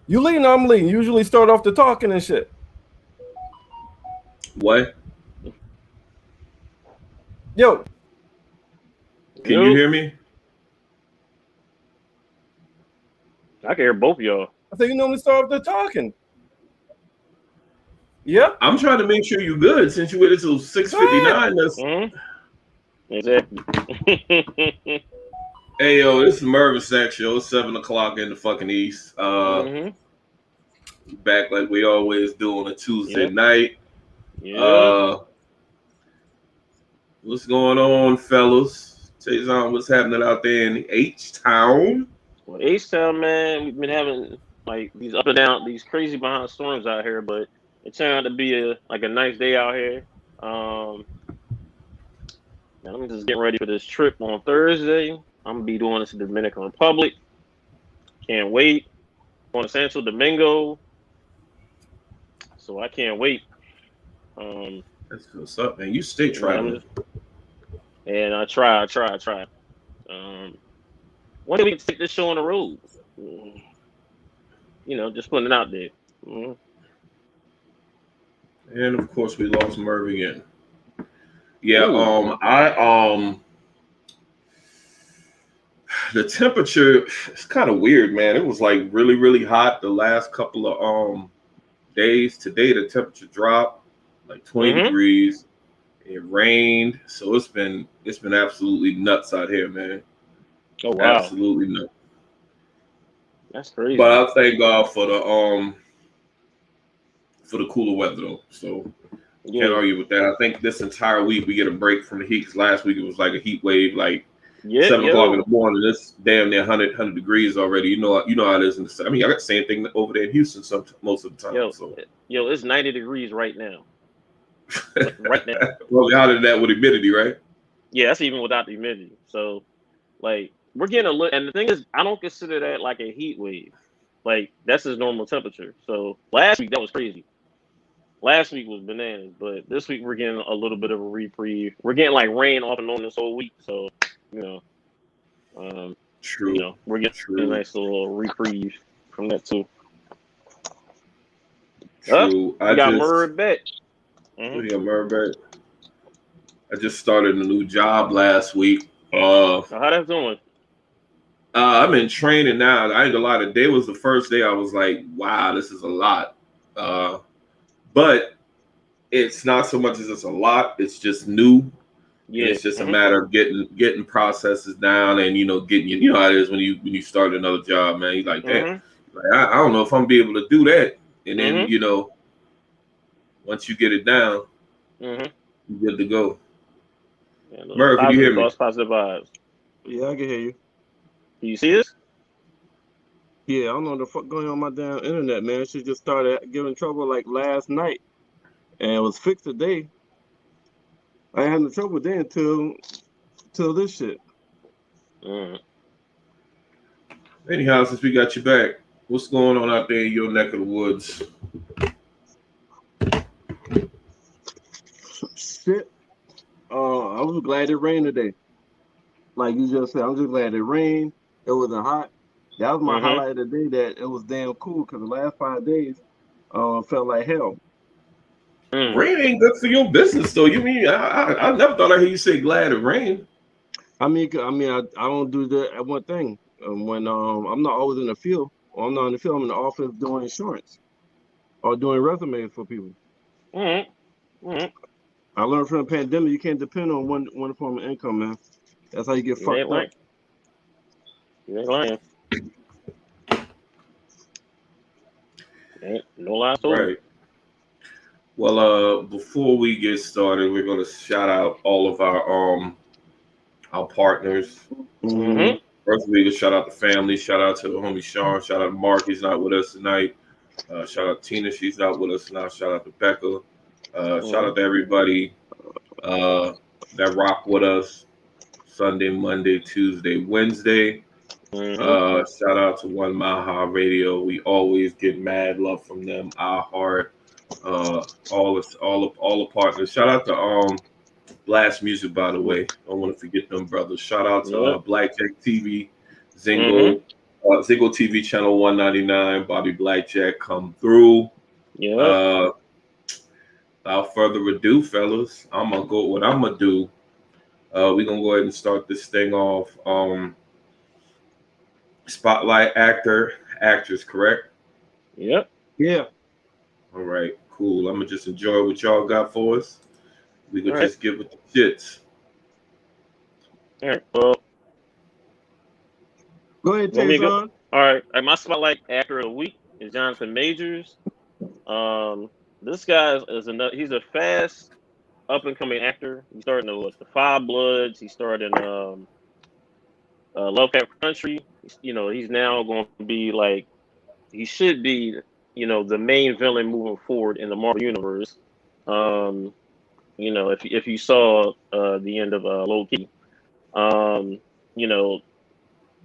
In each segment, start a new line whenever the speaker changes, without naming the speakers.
You leading, I'm leading. Usually start off the talking and shit.
What?
Yo.
Can you hear me?
I can hear both of y'all.
I think you normally start off the talking. Yeah.
I'm trying to make sure you're good since you waited till 6:59. That's
Exactly.
Hey yo, this is Merv and Stacks Show. It's 7 o'clock in the fucking East. Back like we always do on a Tuesday night.
Yeah.
What's going on, fellas? Taison, what's happening out there in H-Town?
Well, H-Town, man, we've been having like these up and down, these crazy behind storms out here, but it turned out to be a nice day out here. Man, I'm just getting ready for this trip on Thursday. I'm gonna be doing this in the Dominican Republic. Can't wait. Going to Santo Domingo. So I can't wait.
That's what's up, man. You stay traveling.
And I try. One day we can take this show on the road. Just putting it out there.
And of course we lost Merv again. Yeah, the temperature is kind of weird, man. It was like really, really hot the last couple of days. Today the temperature dropped like 20 degrees. It rained, so it's been absolutely nuts out here, man.
Oh wow,
absolutely nuts.
That's crazy.
But I thank God for the cooler weather though. So can't argue with that. I think this entire week we get a break from the heat because last week it was like a heat wave, like 7 o'clock in the morning. It's damn near 100 degrees already. You know how it is in the. I mean, I got the same thing over there in Houston most of the time.
Yo, it's 90 degrees right now. Right now.
Well, how did that with humidity, right?
Yeah, that's even without the humidity. So, like, we're getting a look. And the thing is, I don't consider that like a heat wave. Like, that's his normal temperature. So last week that was crazy. Last week was bananas, but this week we're getting a little bit of a reprieve. We're getting like rain off and on this whole week, so
true.
We're getting a nice little reprieve from that too.
True.
I got Merv back.
Yeah, Merv back. I just started a new job last week.
How that's doing?
I'm in training now. I ain't gonna lie. Today was the first day I was like, wow, this is a lot. But it's not so much as it's a lot. It's just new. Yeah, it's just a matter of getting processes down and getting how it is when you start another job, man. You like that. Like, I don't know if I'm be able to do that. And then once you get it down, you're good to go.
Yeah,
Merv, can you hear me?
Positive vibes.
Yeah, I can hear you.
Can you see this?
Yeah, I don't know what the fuck going on my damn internet, man. She just started giving trouble like last night, and it was fixed today. I ain't had no trouble then until this shit.
Anyhow, since we got you back, what's going on out there in your neck of the woods?
Shit. I was glad it rained today. Like you just said, I'm just glad it rained. It wasn't hot. That was my highlight of the day. That it was damn cool because the last 5 days, felt like hell.
Rain ain't good for your business, though. You mean I never thought I heard you say glad it rained.
I don't do that one thing. When I'm not always in the field, or I'm not in the field, I'm in the office doing insurance or doing resumes for people. I learned from the pandemic you can't depend on one form of income, man. That's how you get fucked up.
You ain't lying. No lie.
Right. Well, before we get started, we're gonna shout out all of our partners. First, we gonna shout out the family. Shout out to the homie Sean. Shout out to Mark. He's not with us tonight. Shout out to Tina. She's not with us now. Shout out to Becca. Shout out to everybody that rock with us Sunday, Monday, Tuesday, Wednesday. Shout out to One Mile High Radio. We always get mad love from them. Our heart, all the partners. Shout out to Blast Music, by the way. Don't want to forget them brothers. Shout out to Blackjack TV, Zingo, Ziggo TV channel 199. Bobby Blackjack come through.
Yeah.
Without further ado, fellas, I'm gonna go. What I'm gonna do? We're gonna go ahead and start this thing off. Spotlight actors, correct?
Yep.
Yeah.
All right, cool. I'm gonna just enjoy what y'all got for us. We could just give it the shits.
All right. Well,
go ahead, Taison.
All right. My spotlight actor of the week is Jonathan Majors. This guy he's a fast up and coming actor. He started in the Five Bloods. He starred in Lovecraft Country. He's now going to be he should be the main villain moving forward in the Marvel universe. If you saw the end of Loki,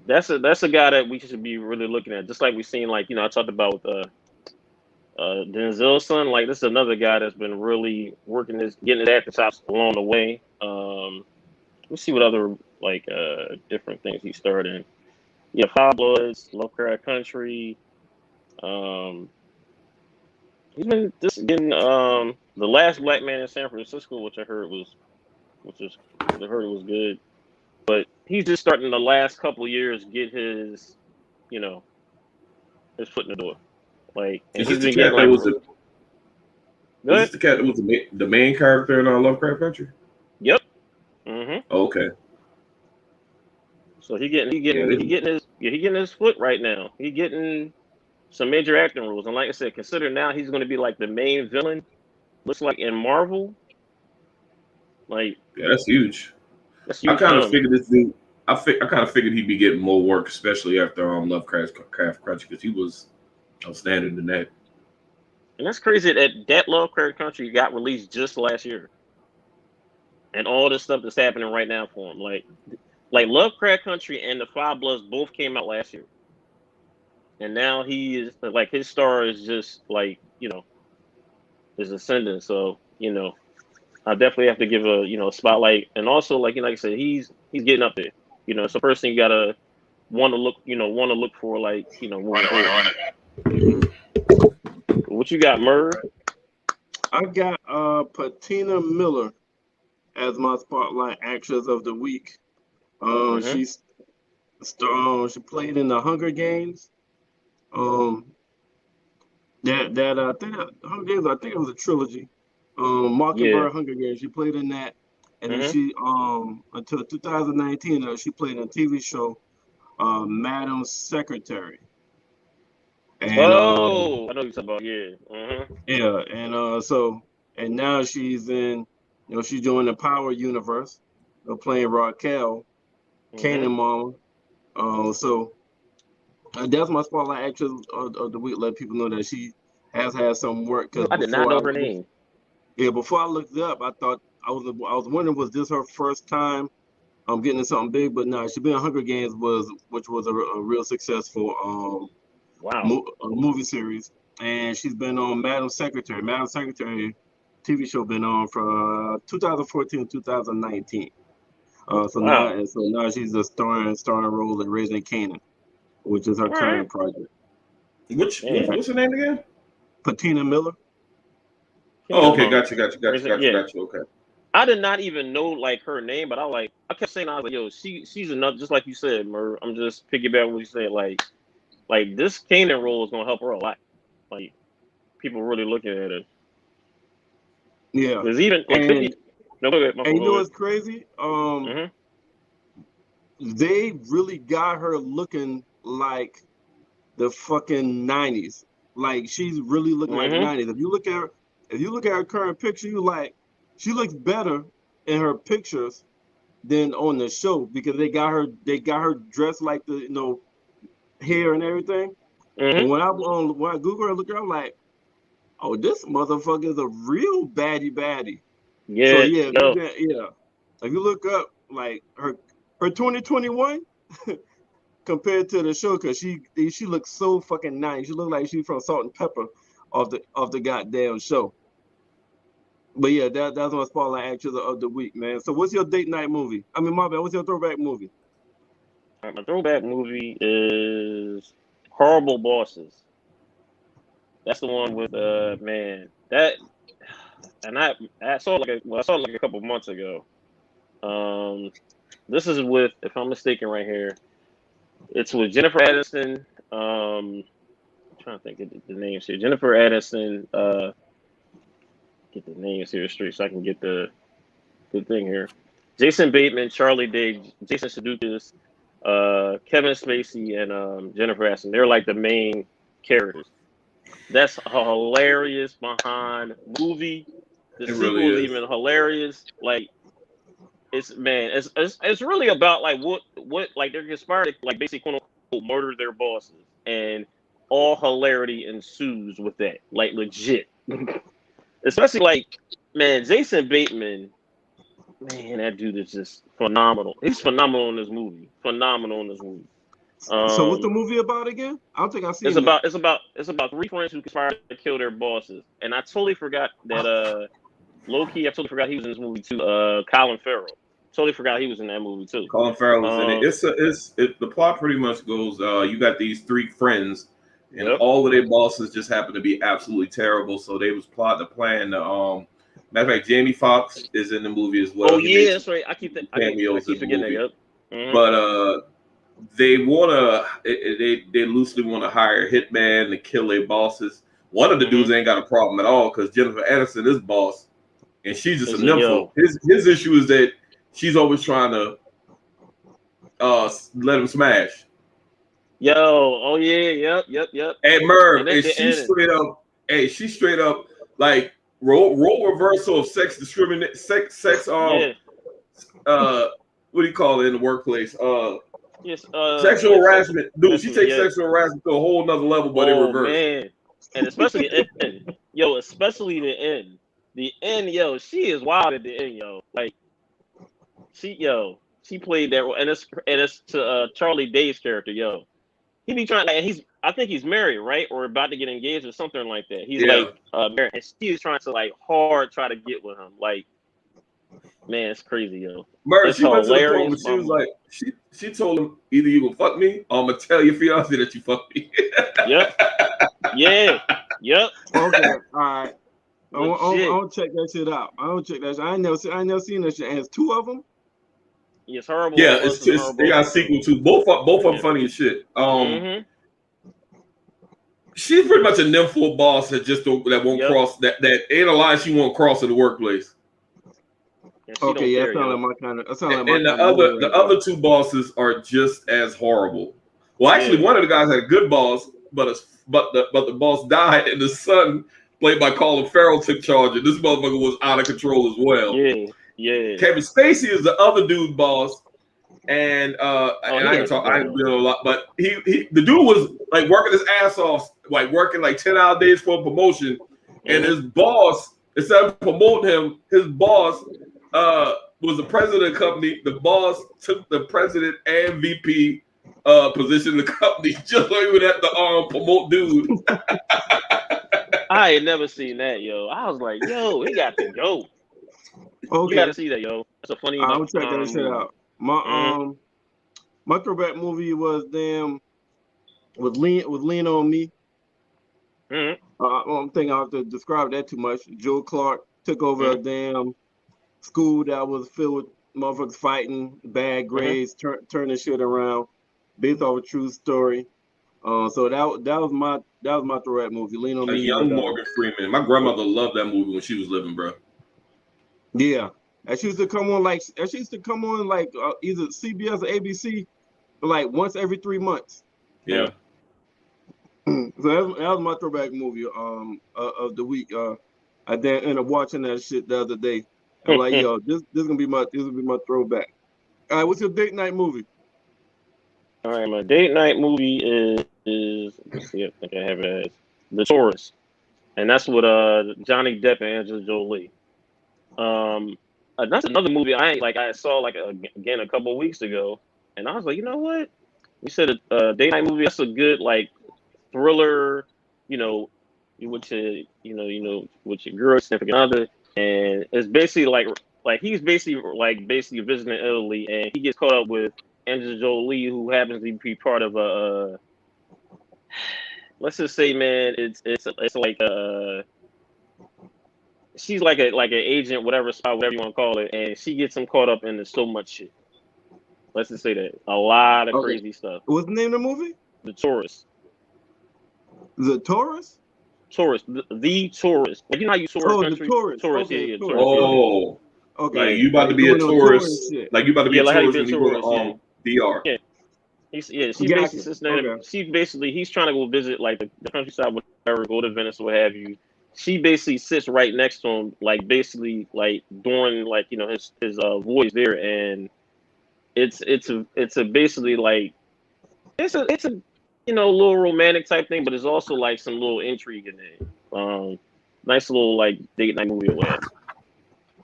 that's a guy that we should be really looking at. Just like we've seen, I talked about Denzel's son. This is another guy that's been really getting his acting chops along the way. Let's see what other different things he starred in. Yeah, Five Bloods, Lovecraft Country. He's been getting The Last Black Man in San Francisco, which I heard was good. But he's just starting the last couple of years get his his foot in the door. And he's been getting
Is this the cat that was the main character in Lovecraft Country?
Yep. Mm-hmm.
Okay.
So he getting his foot right now. He getting some major acting roles, and like I said, consider now he's going to be the main villain. Looks like in Marvel.
That's huge.
That's huge.
I kind of figured this dude. I kind of figured he'd be getting more work, especially after Lovecraft Country, because he was outstanding in that.
And that's crazy that Lovecraft Country got released just last year, and all this stuff that's happening right now for him, like Lovecraft Country and the Five Bloods both came out last year, and now he is his star is just is ascending. So I definitely have to give a spotlight, and also like I said, he's getting up there. It's a person you gotta want to look for, moving forward. What you got, Merv?
I got Patina Miller as my spotlight actress of the week. She played in the Hunger Games. I think Hunger Games. I think it was a trilogy. Mockingbird, Hunger Games. She played in that, and then she until 2019 she played in a TV show, Madam Secretary. And,
I know what you're talking about.
Yeah, and now she's in, she's doing the Power universe, playing Raquel, Kanan mama. So that's my spotlight actress of the week. Let people know that she has had some work.
I did not know her name.
Yeah, before I looked it up, I thought I was wondering, was this her first time getting into something big? But no, she been in Hunger Games, which was a real successful movie series, and she's been on Madam Secretary. Madam Secretary TV show been on from 2014 to 2019. So now she's a starring role in Raising Kanan, which is her current project.
What's her name again?
Patina Miller.
Oh, okay, gotcha. Okay.
I did not even know her name, but I kept saying, I was like, yo, she's enough, just like you said, Merv. I'm just piggybacking what you said, this Kanan role is gonna help her a lot. People really looking at it.
Yeah.
Because even
and you know what's crazy? They really got her looking like the fucking 90s. She's really looking like the 90s. If you look at her current picture, she looks better in her pictures than on the show, because they got her dressed like the hair and everything. And when I Google her, look at her, I'm like, oh, this motherfucker is a real baddie.
Yeah.
So yeah. If you look up her 2021 compared to the show, because she looks so fucking nice. She looks like she's from Salt and Pepper of the goddamn show. But yeah, that's my spotlight actress of the week, man. So what's your date night movie? I mean, my bad. What's your throwback movie?
My throwback movie is Horrible Bosses. That's the one with man that, and I saw it like a couple of months ago. This is with, if I'm mistaken, right here. It's with Jennifer Aniston. I'm trying to think of the names here. Jennifer Aniston. Get the names here straight so I can get the good thing here. Jason Bateman, Charlie Day, Jason Sudeikis, Kevin Spacey, and Jennifer Aniston. They're like the main characters. That's a hilarious behind movie. The sequel
really
is
is.
even hilarious. Like it's really about like what like they're conspired to like basically quote unquote murder their bosses, and all hilarity ensues with that. Like legit. Especially like, man, Jason Bateman, man, that dude is just phenomenal. He's phenomenal in this movie. Phenomenal in this movie.
So what's the movie about again? I don't think I've seen
It's
it.
about three friends who conspired to kill their bosses. And I totally forgot that low key, I totally forgot he was in this movie too. Colin Farrell. Totally forgot he was in that movie too.
Colin Farrell was in it. The plot pretty much goes, you got these three friends, and all of their bosses just happen to be absolutely terrible. So they was plotting a plan to matter of fact, Jamie Foxx is in the movie as well.
Oh yeah, that's right. I keep forgetting that. Yep.
Mm-hmm. But they loosely want to hire a hitman to kill their bosses. One of the dudes ain't got a problem at all because Jennifer Aniston is boss, and she's just a nympho. His issue is that she's always trying to let him smash.
Yo, oh yeah, yep.
And Merv, and she straight up like role reversal of sex discriminate what do you call it in the workplace? Sexual harassment. Dude, she takes sexual harassment to a whole nother level, but in reverse.
Man. And especially the end. Yo, especially the end. The end, yo, she is wild at the end, yo. Like she played that role, and it's to Charlie Day's character, yo. He be trying, and I think he's married, right? Or about to get engaged or something like that. He's like married, and she is trying to like try to get with him. Like, man, it's crazy, yo.
Merv, she went to the point where she was like, she told him, either you gonna fuck me or I'm gonna tell your fiance that you fucked me.
Yep. Yeah. Yep.
Okay. All right. I don't check that shit out. I don't check that shit. I ain't never seen that shit. And it's two of them.
It's horrible.
Yeah, they got a sequel too. Both of them funny as shit. She's pretty much a nympho boss that won't cross that ain't a line she won't cross in the workplace.
Okay, yeah, that sounds like my kind of.
And the other two bosses are just as horrible. Well, actually, one of the guys had a good boss, but the boss died, and the son, played by Colin Farrell, took charge, and this motherfucker was out of control as well.
Yeah.
Kevin Spacey is the other dude boss, and I ain't been a lot, but the dude was like working his ass off, like working like 10-hour days for a promotion, and his boss, instead of promoting him, his boss was the president of the company. The boss took the president and VP position in the company just so he would have to promote dude.
I ain't never seen that, yo. I was like, yo, he got to go.
Okay.
You got to see that, yo. That's a funny.
I'll check that shit out. My throwback movie was Lean on Me. I don't think I have to describe that too much. Joe Clark took over a damn school that was filled with motherfuckers fighting, bad grades, turning shit around, based off a true story. So that was my throwback movie. Lean on Me.
Young Morgan Freeman. My grandmother loved that movie when she was living, bro.
Yeah, and she used to come on like either CBS or ABC, like once every 3 months.
Yeah.
So that was my throwback movie of the week. I then ended up watching that shit the other day. I'm like, yo, this gonna be my throwback. All right, what's your date night movie?
All right, my date night movie is let's see, I think I have it as The Tourist, and that's with Johnny Depp and Angelina Jolie. That's another movie I saw again a couple of weeks ago, and I was like, you know what? You said a date night movie. That's a good like thriller, with your girl, significant other, and it's basically like he's basically visiting Italy, and he gets caught up with Angelina Jolie, who happens to be part of a. Let's just say, man, it's like she's like an agent, whatever spot, whatever you want to call it, and she gets him caught up into so much shit. Let's just say that a lot of crazy stuff.
What's the name of the movie?
The Tourist.
The Tourist.
Tourist. The Tourist. Like, you know how you tour a country?
The Tourist.
Tourist.
Okay,
Yeah,
tourist.
Oh,
okay.
Like you about to be a tourist. Like you about to be a
like how you
tourist
be a
when you
tourist,
go to DR.
Yeah. She basically sits there. She basically, he's trying to go visit like the countryside, whatever, go to Venice or what have you. She basically sits right next to him, like basically like during like his voyage there, and it's a basically like it's a little romantic type thing, but it's also like some little intrigue in it. Nice little like date night movie or whatever.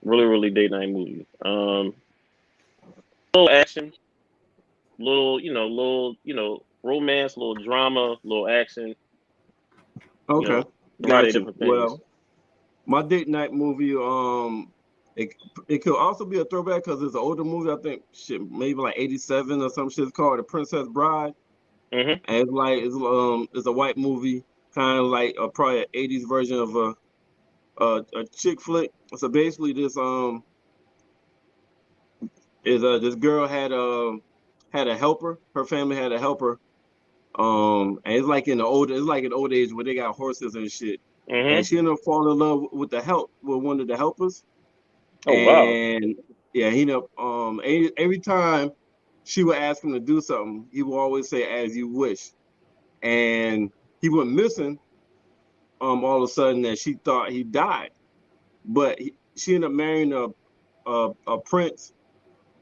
Really date night movie. Little action. Little romance, little drama, little action.
Okay.
Gotcha.
Well, my date night movie, it could also be a throwback because it's an older movie. I think maybe like 87 or some shit. It's called The Princess Bride.
Mm-hmm.
And it's a white movie, kind of like probably an 80s version of a chick flick. So basically, this girl had a helper. Her family had a helper. And it's like in old age where they got horses and shit.
Mm-hmm.
And she ended up falling in love with one of the helpers.
Oh,
and
wow.
Yeah, he ended up every time she would ask him to do something, he would always say "as you wish," and he went missing. All of a sudden, that she thought he died, but she ended up marrying a prince.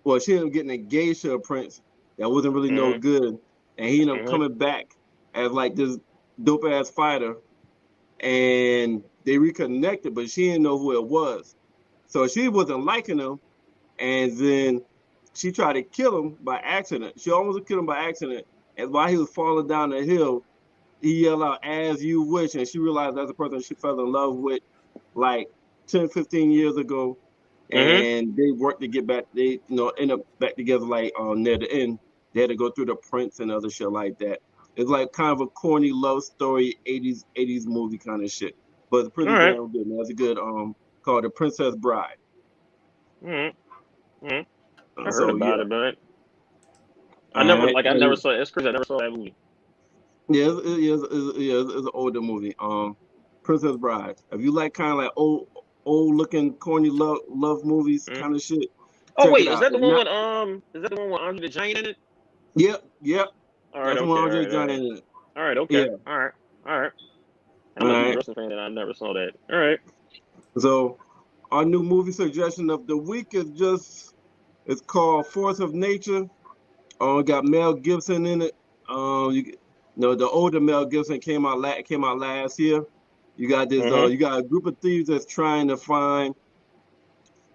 Well, she ended up getting engaged to a prince that wasn't really no good, and he ended up coming back as like this dope ass fighter, and they reconnected, but she didn't know who it was, so she wasn't liking him, and then she tried to kill him by accident. She almost killed him by accident, and while he was falling down the hill, he yelled out "as you wish," and she realized that's the person she fell in love with like 10, 15 years ago. And they worked to get back. They end up back together like near the end. They had to go through the prince and other shit like that. It's like kind of a corny love story, 80s movie kind of shit. But it's pretty damn good, man. It's a good called The Princess Bride.
I heard about it, but I never saw it. It's crazy. I never saw that movie.
Yeah, it's an older movie. Princess Bride. If you like kind of like old looking corny love movies kind of shit.
Oh wait, is that the one with Andre the Giant in it?
Yep.
All right,
that's the one Andre the Giant in it.
All right, okay.
Yeah.
All right. I'm a wrestling fan and I never saw that. All right.
So our new movie suggestion of the week it's called Force of Nature. Got Mel Gibson in it. The older Mel Gibson came out last year. You got this. You got a group of thieves that's trying to find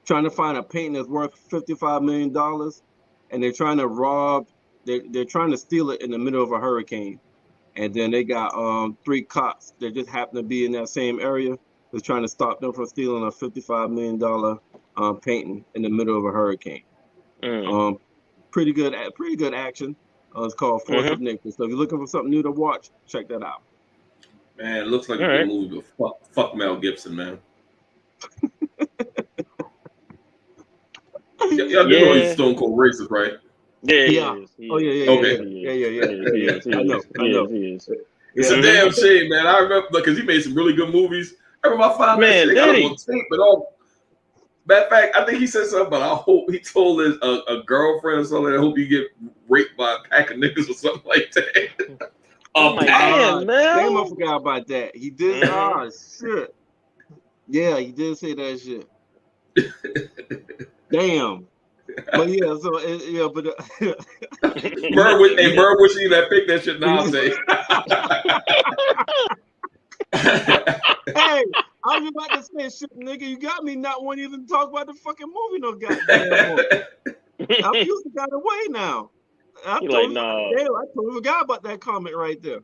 a painting that's worth $55 million, and they're trying to rob. They're trying to steal it in the middle of a hurricane, and then they got 3 cops that just happen to be in that same area. They're trying to stop them from stealing a $55 million painting in the middle of a hurricane. Pretty good action. It's called Force of Nature. So if you're looking for something new to watch, check that out.
Man, it looks like a good movie, but fuck Mel Gibson, man. Y'all do know he's Stone Cold racist, right?
Yeah.
Okay.
Yeah. I know.
It's a damn shame, man. I remember because he made some really good movies. I remember I found that shit. I don't want to tape, but matter of fact, I think he said something, but I hope he told his a girlfriend or something. I hope you get raped by a pack of niggas or something like that.
Damn,
I forgot about that. He did. Oh shit. Yeah, he did say that shit. Damn. But yeah, so but
Merv wish you that pick that shit nowadays.
Hey, I was about to say shit, nigga. You got me not wanting to even talk about the fucking movie no goddamn more. I used to got away now. I totally forgot about that comment right there.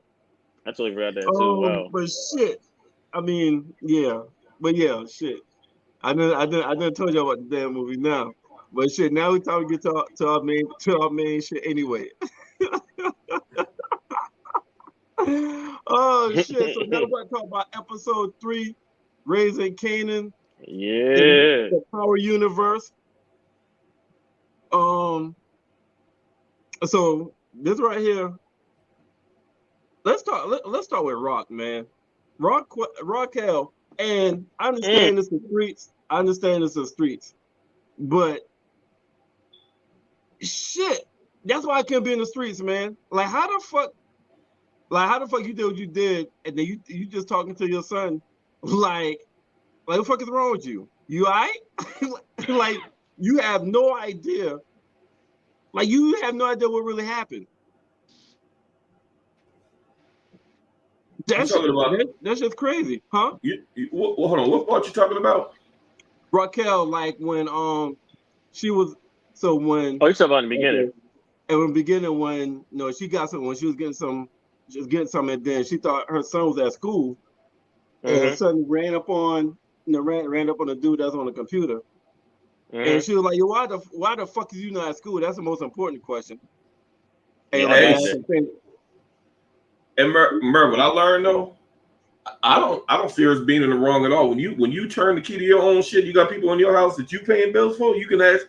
I totally forgot that too. Wow.
But shit. I mean, yeah. But yeah, shit. I didn't told you about the damn movie now. But shit, now we time to get to our main shit anyway. Oh shit! So now we're going to talk about episode 3, Raising Kanan.
Yeah.
The Power Universe. So this right here. Let's start with Rock, man. Raquel, and I understand it's the streets. I understand it's the streets, but shit, that's why I can't be in the streets, man. Like how the fuck you did what you did, and then you just talking to your son, like what the fuck is wrong with you? You alright? Like you have no idea. Like you have no idea what really happened. That's just crazy, huh?
Hold on, what part you talking about?
Raquel, like when she was when
you're talking about in the beginning.
And in the beginning when she got some when she was getting some and then she thought her son was at school and suddenly ran up on ran up on the dude that's on the computer. And she was like, why the fuck is you not at school? That's the most important question. And
And Merv, what I learned though, I don't fear us being in the wrong at all. When you turn the key to your own shit, you got people in your house that you paying bills for. You can ask,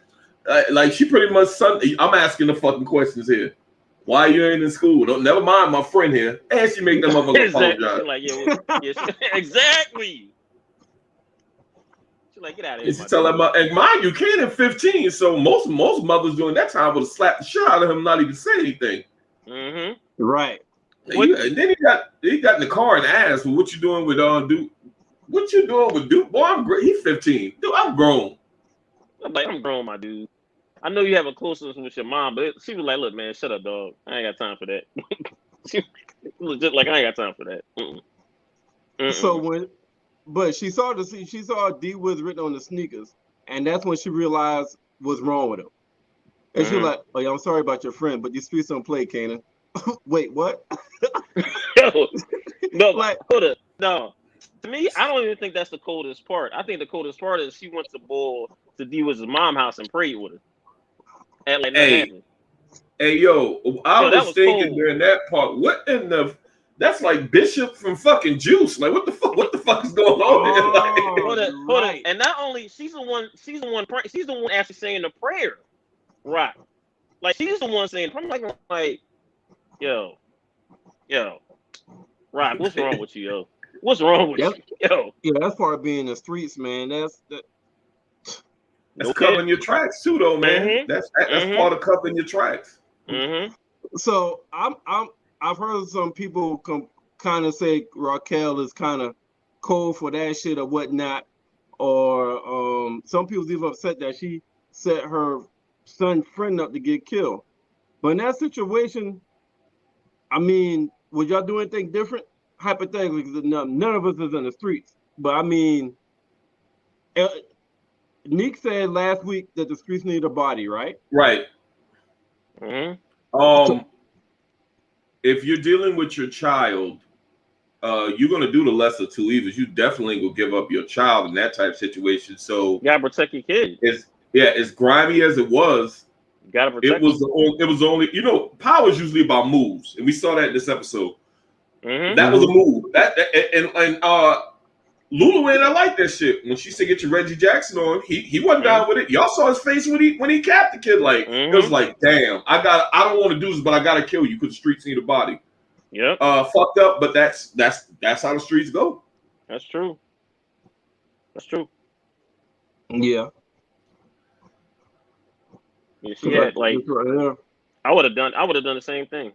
like she pretty much. I'm asking the fucking questions here. Why you ain't in school? Don't never mind my friend here. And she make them motherfuckers apologize.
Like exactly. She like get out of here.
And she tell him, and mind you, Kanan 15, so most mothers during that time would have slapped the shit out of him, not even say anything.
Right.
And then he got in the car and asked, well, "What you doing with Duke? What you doing with Duke? Boy, I'm great. He's 15. Dude, I'm grown.
I'm grown, my dude. I know you have a closeness with your mom, but she was like, "Look, man, shut up, dog. I ain't got time for that." She was just like, "I ain't got time for that."
So but she saw D was written on the sneakers, and that's when she realized what's wrong with him. And she was like, "Oh yeah, I'm sorry about your friend, but these streets don't play, Kanan." Wait, what?
No, like, hold up. No, to me, I don't even think that's the coldest part. I think the coldest part is she went to D-Wiz's mom's house and prayed with her. And like,
hey, yo, I was thinking cold. During that part, what in the? That's like Bishop from fucking Juice. Like, what the fuck is going on
there? Like, hold up. And not only she's the one actually saying the prayer, right? Like she's the one saying, I'm like, yo, Rock, what's wrong with you, yo? What's wrong with you, yo?
Yeah, that's part of being in the streets, man. That's
covering your tracks too, though, man. That's part of covering your tracks.
So I've heard some people kind of say Raquel is kind of cold for that shit or whatnot, or some people even upset that she set her son's friend up to get killed. But in that situation, I mean, would y'all do anything different? Hypothetically, because none of us is in the streets. But I mean, Nick said last week that the streets need a body, right?
Right. If you're dealing with your child, you're gonna do the lesser two evils. You definitely will give up your child in that type of situation. So
you gotta protect your kid.
As grimy as it was.
You gotta protect.
It was only power is usually about moves, and we saw that in this episode. That was a move. And Lulu and I like that shit. When she said get your Reggie Jackson on, he wasn't down with it. Y'all saw his face when he capped the kid. Like it was like, damn, I don't want to do this, but I gotta kill you because the streets need a body.
Yeah.
Fucked up, but that's how the streets go.
That's true.
Yeah.
Yeah, she had like I would have done the same thing.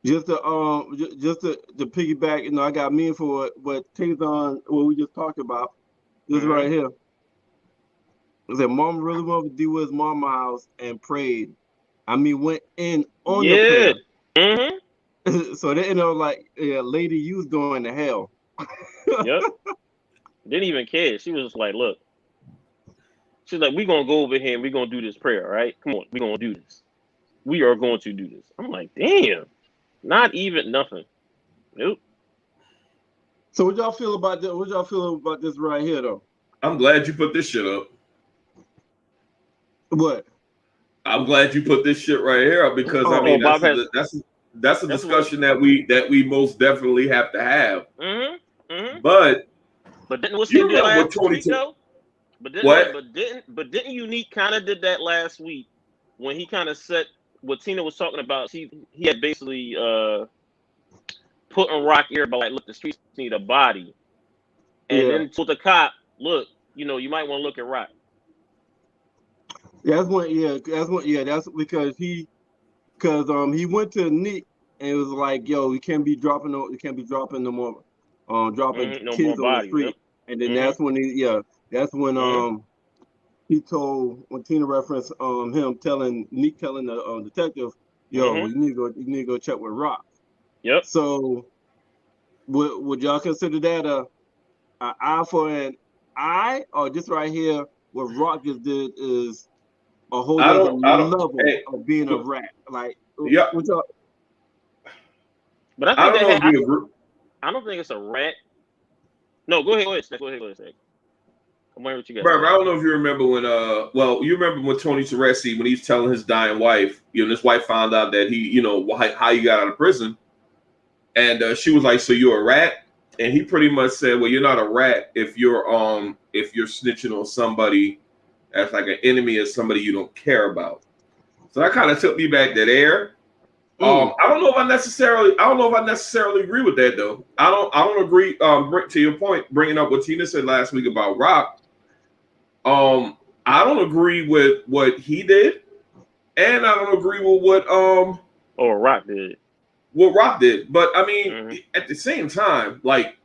Just to piggyback, I got mean for what Taison, what we just talked about. This right here. It said, Mom really went to D-Wiz's mama house and prayed. I mean, went in on the prayer. So they like, lady, you was going to hell.
Yep. Didn't even care. She was just like, look. She's like, we're gonna go over here and we're gonna do this prayer, right? Come on, we're gonna do this. We are going to do this. I'm like, damn. Not even nothing. Nope.
So what y'all feel about this? What y'all feel about this right here, though?
I'm glad you put this shit up.
What?
I'm glad you put this shit right here because I mean that's a discussion that we most definitely have to have. But
didn't what's
you
he did
remember
last
what
week though? But didn't Unique kind of did that last week when he kind of said what Tina was talking about. He had basically put on Rock ear about like, look, the streets need a body, and then told the cop, look, you know, you might want to look at Rock.
That's because he went to Nick and it was like, yo, you can't be dropping no more, dropping kids on the street. Yep. And then that's when he told, when Tina referenced him telling Nick telling the detective, yo, you need to go check with Rock.
Yep.
So would y'all consider that a eye for an eye, or just right here what Rock just did is a whole other level of being a rat? Like,
yeah.
But I think I don't think it's a rat. No, go ahead. I'm wondering what you got.
Bro, I don't know if you remember when you remember when Tony Teresi, when he's telling his dying wife, you know, his wife found out that he, you know, how he got out of prison, and she was like, "So you're a rat?" And he pretty much said, "Well, you're not a rat if you're snitching on somebody as like an enemy or somebody you don't care about." So that kind of took me back to there. I don't know if I necessarily agree with that though. I don't agree. To your point, bringing up what Tina said last week about Rock. I don't agree with what he did, and I don't agree with what
Rock did.
What Rock did, but I mean, at the same time, like,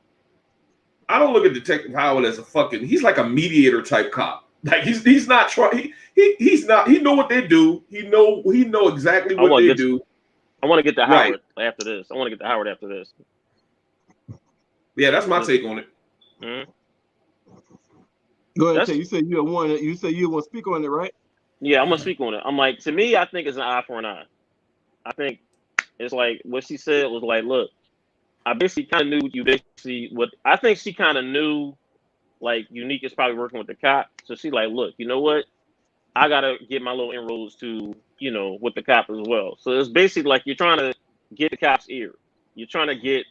I don't look at Detective Howard as a fucking. He's like a mediator type cop. Like he's not trying. He's not. He know what they do. He know exactly what they do.
I want to get to Howard after this.
Yeah, that's my take on it.
Go ahead, Tay. You said you want to speak on it, right?
Yeah, I'm gonna speak on it. I'm like, to me, I think it's an eye for an eye. I think it's like what she said was like, look, I basically kind of knew you basically what I think she kind of knew, like Unique is probably working with the cop, so she like, look, you know what, I gotta get my little inroads to, you know, with the cop as well. So it's basically like you're trying to get the cop's ear, you're trying to get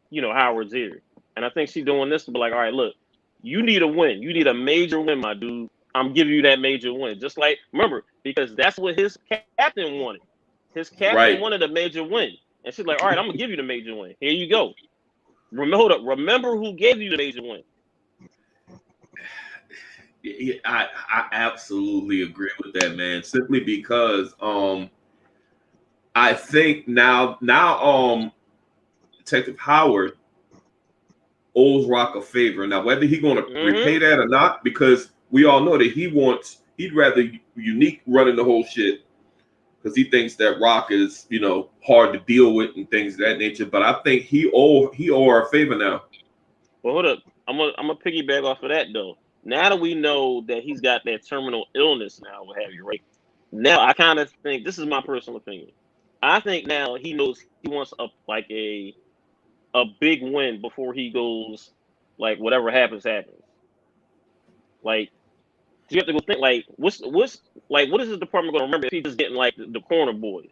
you know, Howard's ear, and I think she's doing this to be like, all right, look, you need a win, you need a major win, my dude. I'm giving you that major win, just like remember, because that's what his captain wanted. His captain wanted a major win. And she's like, all right, I'm going to give you the major win. Here you go. Remember who gave you the major win.
Yeah, I absolutely agree with that, man. Simply because I think now Detective Howard owes Rock a favor. Now, whether he's going to repay that or not, because we all know that he'd rather Unique running the whole shit, because he thinks that Rock is, you know, hard to deal with and things of that nature. But I think he owe her a favor now.
Well, hold up. I'm gonna piggyback off of that though. Now that we know that he's got that terminal illness now, what have you, right? Now I kind of think, this is my personal opinion, I think now he knows he wants a big win before he goes, like, whatever happens. Like, you have to go think, like, what's like, what is the department going to remember if he's just getting like the corner boys?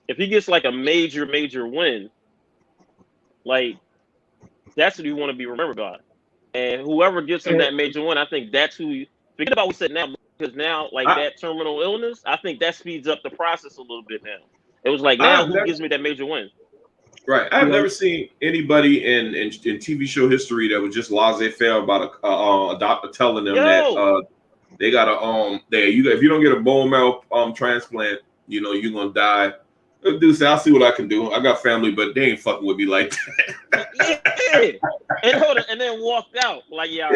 If he gets like a major win, like, that's what you want to be remembered by. And whoever gets him that major win, I think that's who you forget about what we said now, because now, like, that terminal illness, I think that speeds up the process a little bit now. It was like, now who gives me that major win?
Right. I've never seen anybody in TV show history that was just laissez-faire about a doctor telling them that they gotta if you don't get a bone marrow transplant, you know, you're gonna die. Dude say, I'll see what I can do. I got family, but they ain't fucking with me like that.
And then walked out. Like, yeah,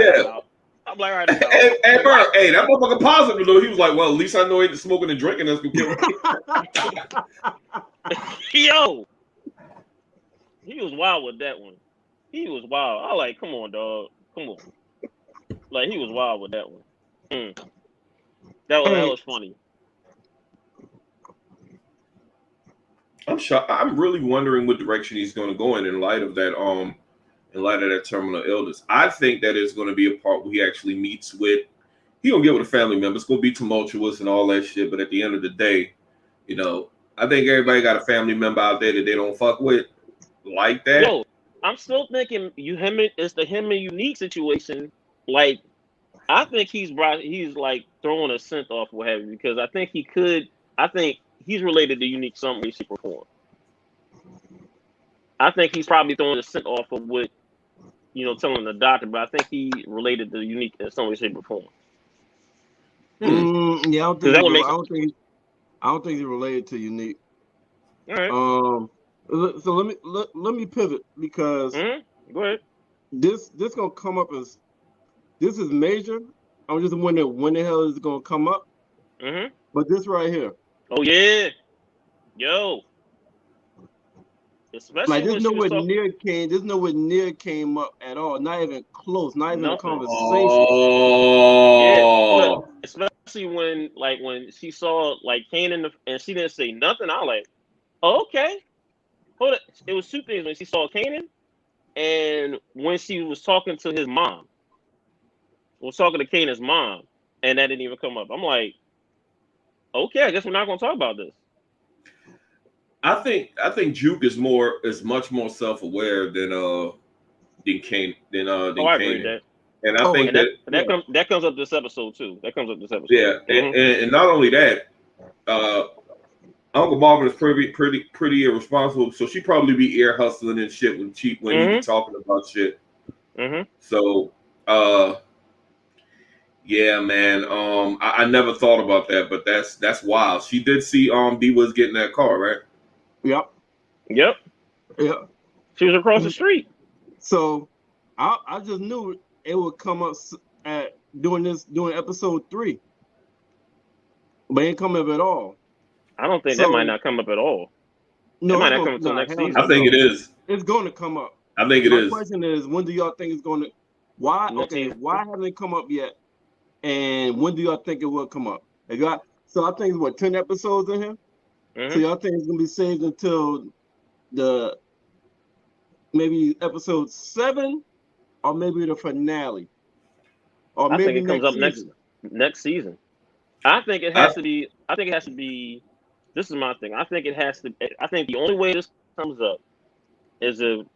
I'm like, all right.
Hey, bro, hey, that motherfucker positive though. He was like, well, at least I know ain't smoking and drinking that's gonna kill me.
Yo, he was wild with that one. He was wild. I like, come on, dog. Come on. Like, he was wild with that one. That was funny.
I'm shocked. I'm really wondering what direction he's going to go in light of that terminal illness. I think that is going to be a part where he actually meets with he gonna get with a family member. It's gonna be tumultuous and all that shit. But at the end of the day, you know, I think everybody got a family member out there that they don't fuck with like that.
Yo, I'm still thinking it's the him and Unique situation. Like, I think he's like throwing a scent off what have you, because I think he's related to Unique some way, shape, or form. I think he's probably throwing a scent off of what, telling the doctor, but I think he related to Unique in some way, shape, or form.
Yeah, I don't think he's related to Unique.
All right.
So let me pivot, because
go ahead.
This gonna come up as, this is major. I'm just wondering when the hell is it gonna come up. But this right here.
Oh yeah, yo. Especially
like, there's nowhere near came up at all. Not even close. Not even a conversation.
Oh.
Yeah, especially when she saw like Kanan and she didn't say nothing. I was like, oh, okay. Hold it. It was two things when she saw Kanan, and when she was talking to his mom. Was talking to Kanan's mom, and that didn't even come up. I'm like, okay, I guess we're not gonna talk about this.
I think Juke is much more self-aware than Kanan.
I agree with that.
And I think
that comes up this episode too. That comes up this episode.
Yeah, and not only that, Uncle Marvin is pretty irresponsible, so she probably be ear hustling and shit when he be talking about shit. So yeah, man. I never thought about that, but that's wild. She did see D was getting that car, right?
Yep.
She was across the street.
So I just knew it would come up at doing episode 3, but it didn't come up at all.
I don't think that might not come up at all.
No,
it might not come until next season.
I think it is.
It's going to come up.
I think it is.
My question is, when do y'all think it's going to? Why hasn't it come up yet? And when do y'all think it will come up? So I think it's 10 episodes in here. So y'all think it's gonna be saved until maybe episode 7, or maybe the finale, or
I
maybe
think it comes up next season. I think it has to be. I think it has to be. This is my thing. I think it has to. I think the only way this comes up is if,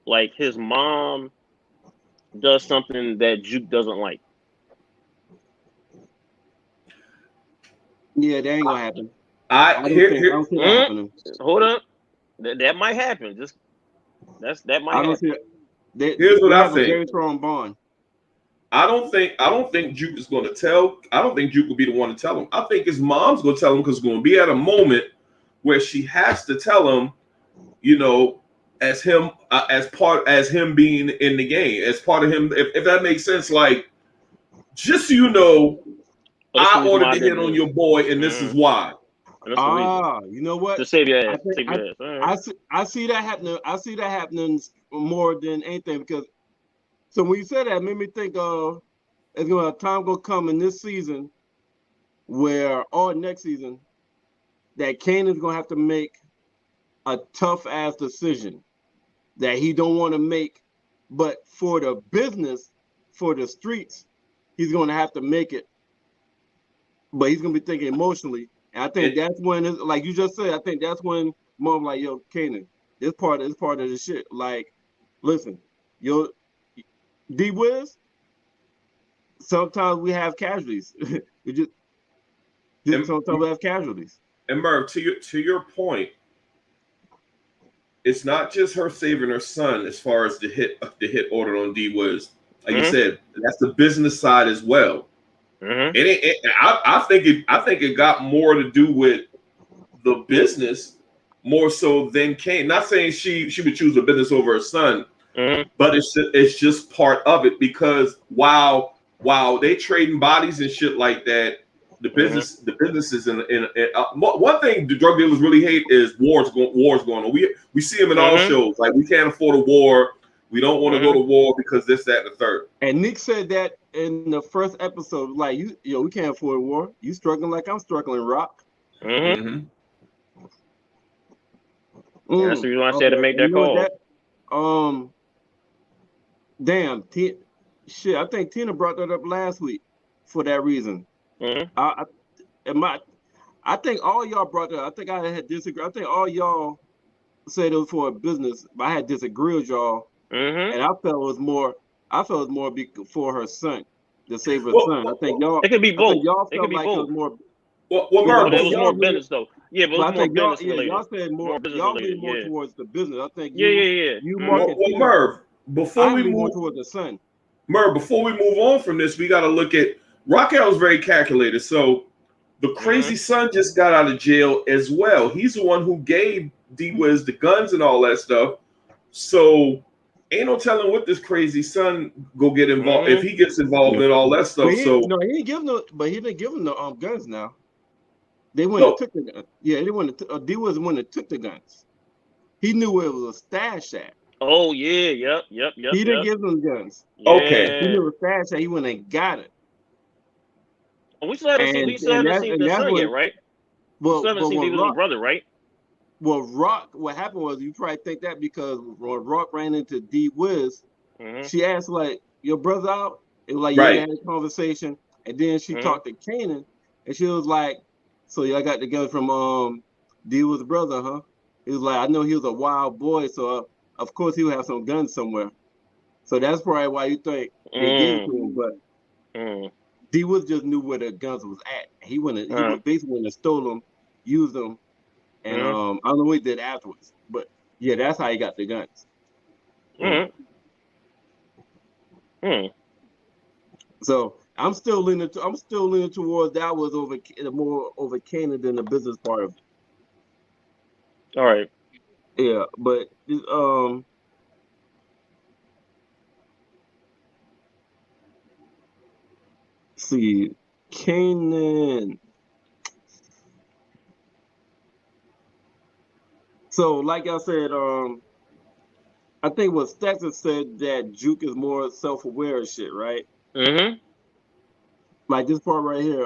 like, his mom does something that Juke doesn't like.
Yeah, that ain't gonna happen.
I don't think
happening. Hold up, that might happen. That might happen.
Here's what I think.
A very strong bond.
I don't think Juke is going to tell. I don't think Juke will be the one to tell him. I think his mom's going to tell him, because it's going to be at a moment where she has to tell him, as him being in the game, as part of him. If that makes sense, like, just so you know, I ordered to hit on your boy, and this is why.
You know what?
To save your ass.
I see that happening. I see that happening more than anything, because so when you said that, it made me think of it's gonna time gonna come in this season or next season that Kanan's gonna have to make a tough ass decision that he don't want to make, but for the business, for the streets, he's gonna have to make it. But he's gonna be thinking emotionally. And I think that's when, like you just said, I think that's when Mom like, yo, Kanan, this part of the shit. Like, listen, yo, D-Wiz, sometimes we have casualties. Sometimes we have casualties.
And Merv, to your point, it's not just her saving her son as far as the hit order on D-Wiz. Like you said, that's the business side as well. I think it got more to do with the business more so than Kane. Not saying she would choose the business over her son, but it's just part of it, because while they trading bodies and shit like that, the business is in one thing the drug dealers really hate is wars going on. We see them in all shows. Like, we can't afford a war. We don't want to go to war because this, that, and the third.
And Nick said that in the first episode, like, we can't afford a war. You struggling like I'm struggling, Rock.
That's the reason I said to make that call.
Damn, shit, I think Tina brought that up last week. for that reason. I think all y'all brought that. I think I had disagree. I think all y'all said it was for a business, but I had disagreed with y'all, and I felt it was more. I felt it was more for her son, to save her son. I think y'all.
It could be both.
I think y'all felt like it was more.
Well,
but it was more business though. Yeah, but it was more business related.
Y'all said more business
y'all
lean more towards the business. I think
you
Mark,
well, Merv, before we move
more towards the son.
Merv, before we move on from this, we got to look at Raquel's very calculated. So the crazy son just got out of jail as well. He's the one who gave D-Wiz the guns and all that stuff. So ain't no telling what this crazy son go get involved if he gets involved in all that stuff.
He didn't give him the guns now. They went and took the guns. Yeah, they went to D-Wiz the one that took the guns. He knew where it was a stash at.
Oh yeah, yep.
He didn't give them guns.
Yeah.
Okay.
He knew where the stash at. He went and got it.
We still haven't seen the son yet, right?
Well,
we still haven't seen D-Wiz's brother, right?
Well, Rock, what happened was, you probably think that because when Rock ran into D-Wiz, she asked, like, your brother out? It was like, yeah, they had a conversation. And then she talked to Kanan, and she was like, so y'all got together from D-Wiz's brother, huh? He was like, I know he was a wild boy, so of course he would have some guns somewhere. So that's probably why you think they gave it to him. But D-Wiz just knew where the guns was at. He would basically went and stole them, used them, and I don't know what he did afterwards. But yeah, that's how he got the guns. So I'm still leaning towards that was more over Kanan than the business part of it.
All right.
Yeah, but see, Kanan. So, like I said, I think what Stacks said that Juke is more self-aware of shit, right? Like this part right here,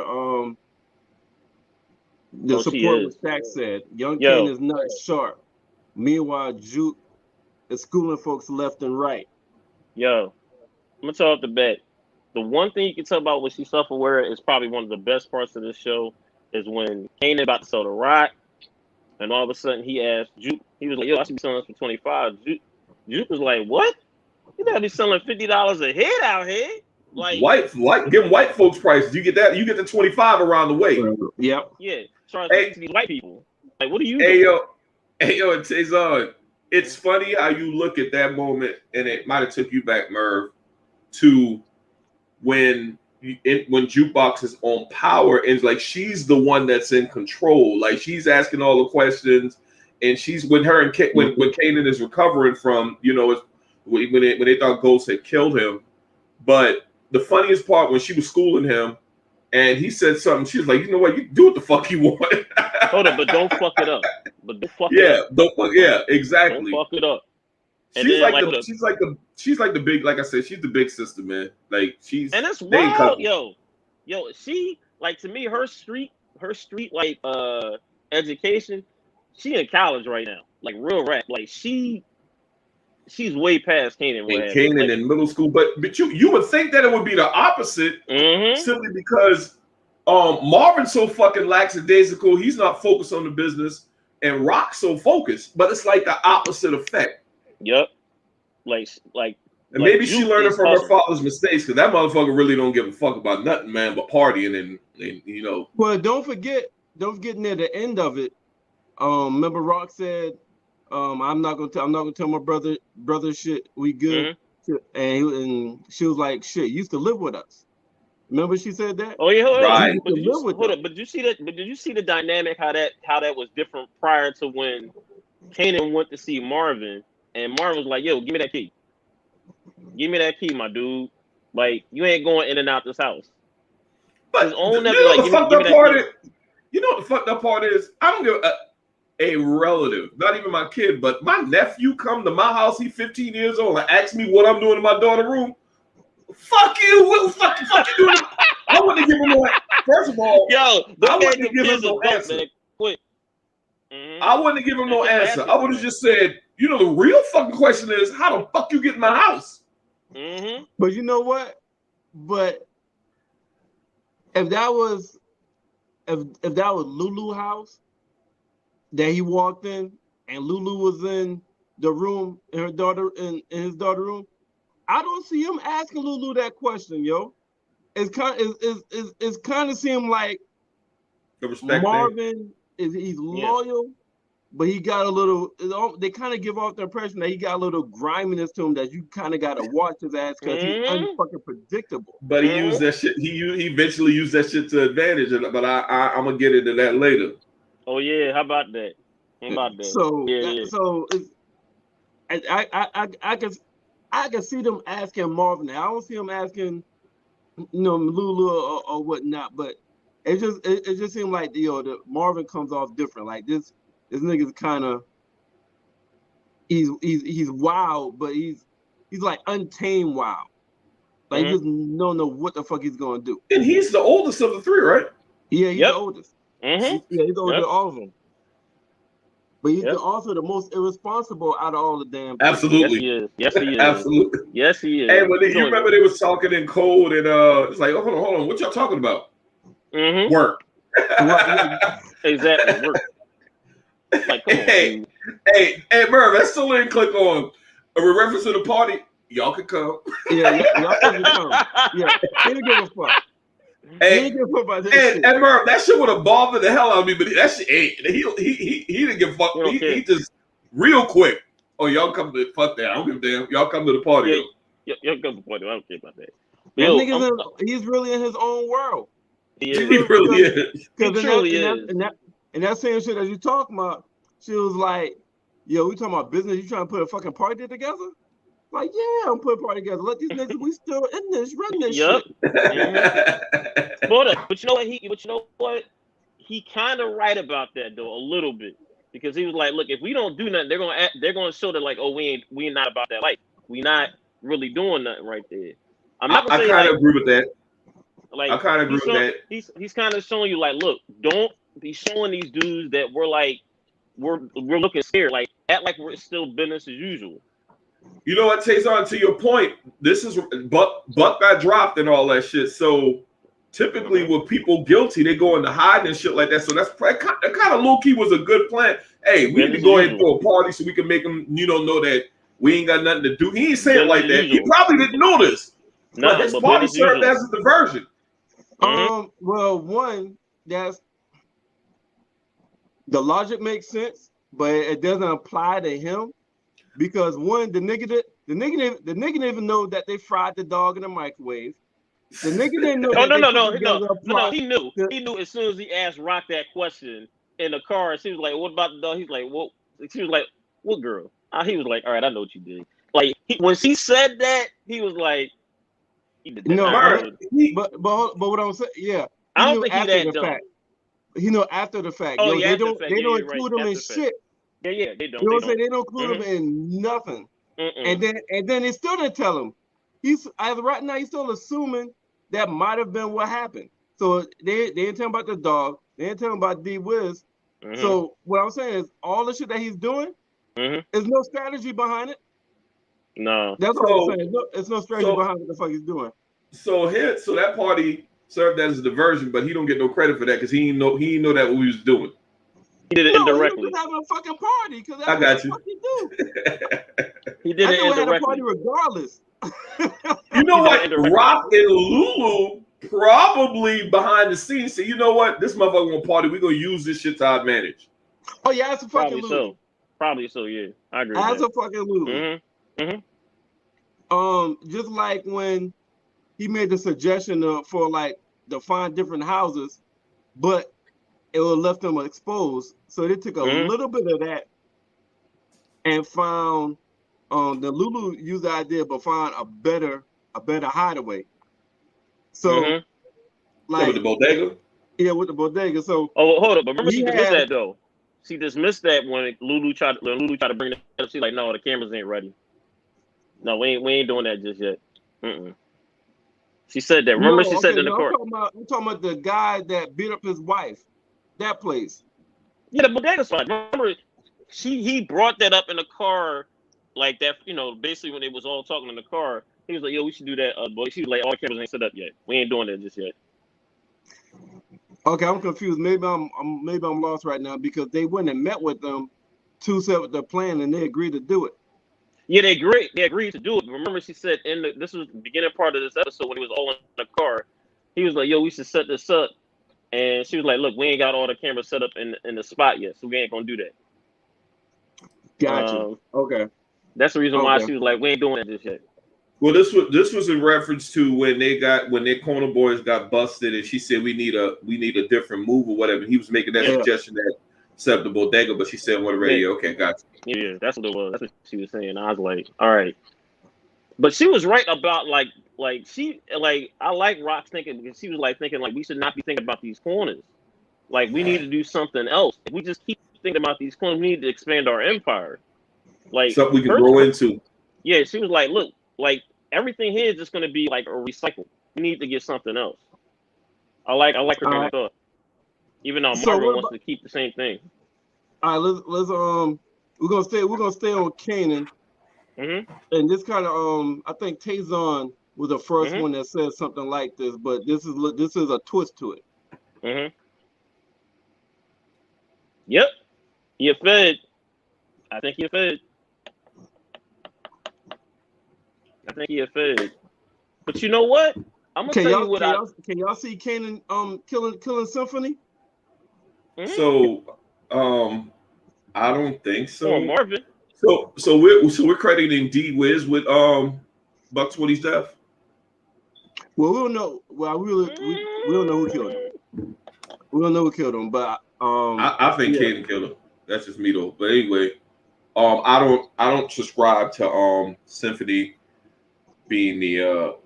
the support what Stacks said. Young Kanan is not sharp. Meanwhile, Juke is schooling folks left and right.
Yo, I'm gonna tell off the bet. The one thing you can tell about when she's self-aware is probably one of the best parts of this show is when Kanan about to sell the rock, and all of a sudden he asked Juke, he was like, yo, I should be selling this for 25. Juke was like, what? You gotta be selling $50 a head out here. Like
give white folks prices. You get that, you get the 25 around the way.
Yep.
Yeah. Trying to to these white people. Like, what are you doing?
Hey yo, Taison, it's funny how you look at that moment, and it might have took you back, Merv, to when Jukebox is on power, and it's like she's the one that's in control. Like she's asking all the questions, and she's when Kanan is recovering from, when they thought Ghost had killed him. But the funniest part when she was schooling him, and he said something, she was like, you know what, you do what the fuck you want.
Hold on, but don't fuck it up.
Exactly.
Don't fuck it up. And
she's like the big, like I said, she's the big sister, man. Like
and that's wild, yo. She, like, to me, her street like education, she in college right now, like real rap. Like she's way past Kanan.
And Kanan in middle school, but you would think that it would be the opposite, simply because Marvin's so fucking lackadaisical, he's not focused on the business, and Rock's so focused, but it's like the opposite effect.
Yep.
And maybe she learned from her father's mistakes, because that motherfucker really don't give a fuck about nothing, man, but partying and.
Well, don't forget near the end of it. Remember Rock said, I'm not gonna tell my brother shit. We good. And she was like, shit, you used to live with us. Remember she said that?
Oh yeah,
right.
But did you see that? But did you see the dynamic how that was different prior to when Kanan went to see Marvin, and Marvin was like, yo, give me that key. Give me that key, my dude. Like, you ain't going in and out this house.
But you know what the fucked up part is? I don't give a relative, not even my kid, but my nephew come to my house, he's 15 years old, and ask me what I'm doing in my daughter's room. Fuck you. What the fuck you doing? I wouldn't give him no. First of all, I wouldn't give him no answer.
Quick.
I wouldn't give him no answer. I would have just said, the real fucking question is, how the fuck you get in my house?
But you know what? But if that was Lulu house that he walked in and Lulu was in the room in her daughter in his daughter room, I don't see him asking Lulu that question, yo. It's kind of seem like Marvin he's loyal, but he got a little. They kind of give off the impression that he got a little griminess to him that you kind of got to watch his ass because he's unfucking predictable.
But he used that shit. He eventually used that shit to advantage. But I'm gonna get into that later.
Oh yeah, how about that?
So it's, I can see them asking Marvin. I don't see him asking, Lulu or whatnot. But it just seemed like the Marvin comes off different. Like this nigga's kind of he's wild, but he's like untamed wild. Like he just don't know what the fuck he's gonna do.
And he's the oldest of the three, right?
Yeah, he's the oldest. Yeah, he's older than all of them. But he's also the most irresponsible out of all the damn people.
Absolutely.
Yes, he is.
Absolutely.
Yes, he is.
Hey, when you remember they was talking in code and it's like, oh, hold on, what y'all talking about? Work.
Exactly, work. Like, come on.
Hey, Merv, that still ain't click on a reference to the party. Y'all can come.
Y'all can come. Yeah, he didn't give a fuck.
Hey, and Merv, that shit would have bothered the hell out of me, but that shit, he didn't give a fuck. He just real quick. Oh, y'all come to fuck that. I don't give a damn. Y'all come to the party.
Y'all come to the party. I don't care about that.
He's really in his own world.
He really is.
He truly is.
And that same shit that you talking about, she was like, yo, we talking about business. You trying to put a fucking party together? Like, yeah, I'm putting a party together. Let these niggas, we still in this, run this shit.
But you know what? He kind of right about that though, a little bit, because he was like, look, if we don't do nothing, they're gonna show that like, oh, we ain't not about that life. We not really doing nothing right there. I'm not gonna say
I kind of agree with that.
Like,
I kind of agree with that.
He's kind of showing you like, look, don't be showing these dudes that we're looking scared. Like, act like we're still business as usual.
You know what, Taison, to your point, this is Buck got dropped and all that shit. So typically with people guilty, they go into hiding and shit like that. So that kind of low-key was a good plan. Hey, we need to go ahead and throw a party so we can make them, know that we ain't got nothing to do. He ain't saying it like that. He probably didn't know this. But his party served as a diversion.
Well, one, that's the logic makes sense, but it doesn't apply to him. Because one, the nigga didn't even know that they fried the dog in the microwave. The nigga didn't know.
No. He knew. He knew as soon as he asked Rock that question in the car. She was like, "What about the dog?" He's like, "What?" She was like, "What girl?" He was like, "All right, I know what you did." Like when she said that, he was like,
but what I'm saying, yeah,
I don't think he that dumb.
He know after the fact.
Oh,
they don't include him in shit.
Yeah, they don't.
You know what I'm saying? They don't include him in nothing. And then they still didn't tell him. Right now he's still assuming that might have been what happened. So they didn't tell him about the dog. They didn't tell him about D-Wiz. So what I'm saying is all the shit that he's doing, there's no strategy behind it.
No.
That's what I'm saying. It's no strategy behind what the fuck he's doing.
So that party served as a diversion, but he don't get no credit for that because he didn't know that what we was doing.
He did it indirectly.
He was having a fucking party because
I got you.
He did it indirectly.
Had a party regardless.
You know what? Rock and Lulu probably behind the scenes say, you know what? This motherfucker gonna party. We're gonna use this shit to our advantage.
Oh yeah, that's a fucking Lulu.
Probably so. Yeah, I agree.
That's a fucking Lulu. Just like when he made the suggestion to find different houses, but it would have left them exposed. So they took a little bit of that and found the Lulu used the idea, but found a better hideaway. So
with the bodega?
Yeah, with the bodega. So
hold up, but remember she dismissed that though. She dismissed that when Lulu tried to bring that up. She's like, no, the cameras ain't ready. No, we ain't doing that just yet. She said that. Remember she said in the court.
I'm talking about the guy that beat up his wife. That place.
Yeah, the bodega spot. Remember, he brought that up in the car, like that. Basically when they was all talking in the car, he was like, "Yo, we should do that." But she was like, "All the cameras ain't set up yet. We ain't doing that just yet."
Okay, I'm confused. Maybe I'm lost right now because they went and met with them to set up the plan and they agreed to do it.
Yeah, they agreed. They agreed to do it. Remember, she said this was the beginning part of this episode when he was all in the car. He was like, "Yo, we should set this up," and she was like, "Look, we ain't got all the cameras set up in the spot yet, so we ain't gonna do that."
Gotcha. Okay.
That's the reason why she was like, "We ain't doing that just yet."
Well, this was in reference to when their corner boys got busted, and she said we need a different move or whatever. He was making that suggestion that set up the bodega, but she said on the radio, okay, gotcha.
Yeah, that's what it was. That's what she was saying. I was like, all right, but she was right about like I like Rock's thinking because she was like thinking like we should not be thinking about these corners. Like we need to do something else. If we just keep thinking about these corners, we need to expand our empire. Like
something we can grow into.
Yeah, she was like, look, like everything here is just going to be like a recycle. We need to get something else. I like her thought. Even though Marvin wants to keep the same thing.
All right, let's we're gonna stay on Kanan. And this kind of I think Taison was the first one that said something like this, but this is a twist to it.
Yep, you're fed. I think you're fed. But you know what? I'm gonna tell you what
can y'all see Kanan killing Symphony?
So I don't think so.
Oh, Marvin.
So we're crediting D Wiz with Buck 20's death.
Well, we don't know. Well, we don't know who killed him. We don't know who killed him, but
I think Kanan killed him. That's just me though. But anyway, I don't subscribe to Symphony being the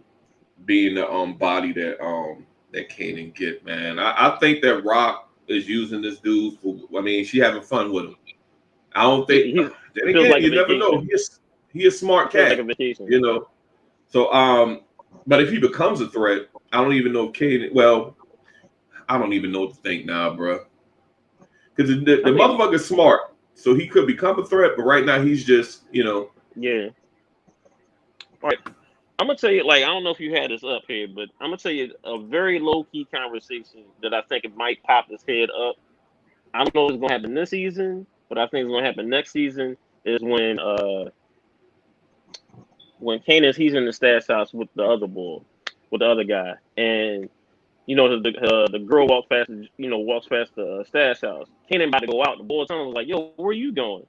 body that Kanan get, man. I think that Rock is using this dude for. I mean, she having fun with him. I don't think. Then again, like you never know. He a smart cat, like you know. So but if he becomes a threat, I don't even know if Kanan. Well, I don't even know what to think now, bro. Because the motherfucker's smart, so he could become a threat. But right now, he's just
Yeah. All right. I'm gonna tell you, like, I don't know if you had this up here, but I'm gonna tell you a very low key conversation that I think it might pop his head up. I don't know if it's gonna happen this season, but I think it's gonna happen next season. Is when Kanan's he's in the stash house with the other guy, and the girl walks past the stash house. Kanan about to go out. The boy was like, "Yo, where you going?"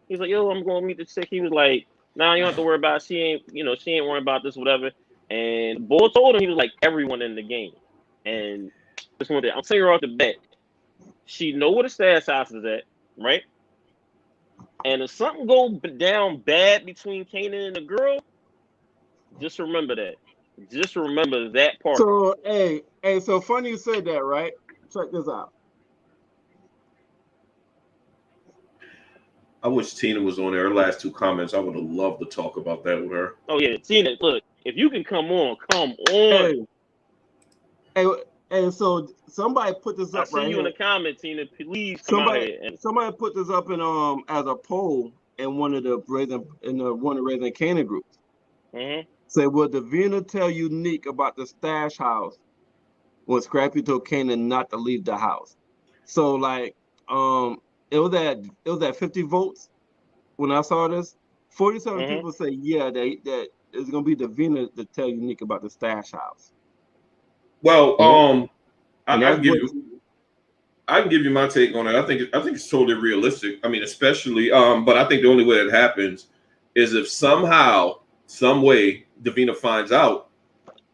He's like, "Yo, I'm going to meet the chick." He was like, "Nah, you don't have to worry about it. She ain't worrying about this, whatever." And Bull told him, he was like, everyone in the game. And this one day, I'm telling you off the bat, she know where the stash house is at, right? And if something go down bad between Kanan and the girl, just remember that. Just remember that part.
So, so funny you said that, right? Check this out.
I wish Tina was on there. Her last two comments, I would have loved to talk about that with her.
Oh yeah, Tina, look, if you can come on.
Hey, so somebody put this up right here.
I see you in the comment, Tina. Please come
somebody put this up in as a poll in one of the Raising Kanan groups. Say, will Davina tell Unique about the stash house when Scrappy told Kanan not to leave the house? So like it was at 50 votes when I saw this. 47 people say that it's gonna be Davina to tell Unique about the stash house.
Well, I can give you my take on it. I think it's totally realistic. I mean, especially but I think the only way that happens is if somehow, some way, Davina finds out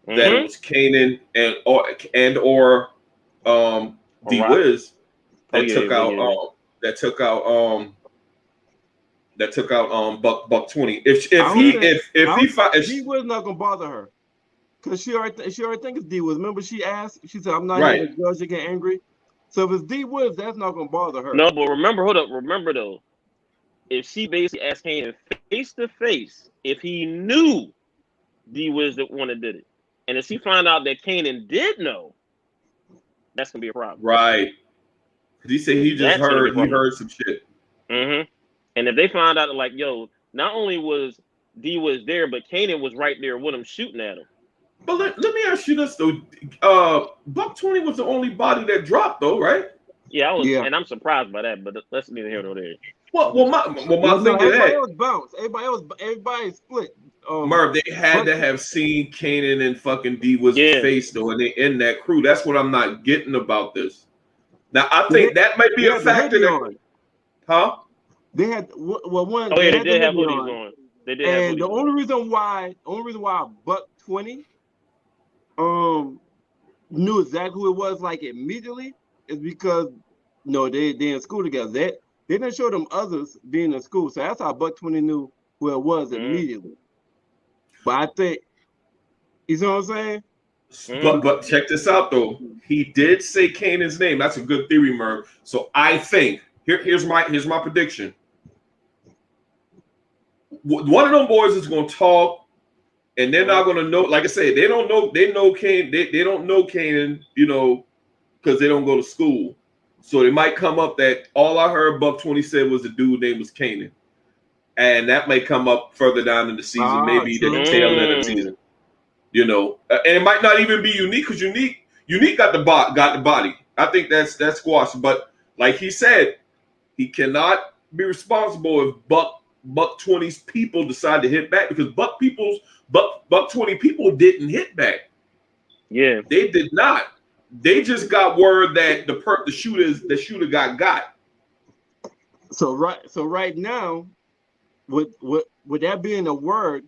that it was Kanan or D Wiz that took out Buck 20. If
D Wiz not gonna bother her, because she already think it's D Wiz. Remember, she asked. She said, "I'm not here to judge. You get angry." So if it's D Wiz, that's not gonna bother her.
No, but remember though, if she basically asked Kanan face to face if he knew D Wiz the one that did it, and if she found out that Kanan did know, that's gonna be a problem.
Right. He said he heard some shit.
And if they find out like, yo, not only was D Wiz there, but Kanan was right there with him shooting at him.
But let me ask you this though. Buck 20 was the only body that dropped though, right?
Yeah, I was,
Yeah.
and I'm surprised by that. But let's neither here nor there.
My
No,
thing is
everybody
that
else bounced. Everybody split.
Merv, they had
But
to have seen Kanan and fucking D Wiz's
Yeah,
face though, and they in that crew. That's what I'm not getting about this. Now I
they
think that might be
they
a
had the
factor
hoodie
that,
on.
huh?
They had one.
oh
They
yeah, they
had the
did have
hoodie
hoodies
on,
on. They did have
and the
hoodies on.
only reason why Buck 20 knew exactly who it was like immediately is because they in school together. They didn't show them others being in school, so that's how Buck 20 knew who it was
Mm-hmm.
immediately. But I think you know what I'm saying.
But check this out though. He did say Kanan's name. That's a good theory, Merv. So I think here's my prediction. One of them boys is going to talk, and they're not going to know. Like I said, they don't know. They know Kanan. They don't know Kanan. Because they don't go to school. So it might come up that all I heard Buck 20 said was the dude name was Kanan. And that may come up further down in the season, maybe at the tail end of the season. And it might not even be Unique because Unique got the body. I think that's squashed. But like he said, he cannot be responsible if Buck 20's people decide to hit back because Buck 20 people didn't hit back.
Yeah,
They did not. They just got word that the shooter got.
So right now, with that being a word,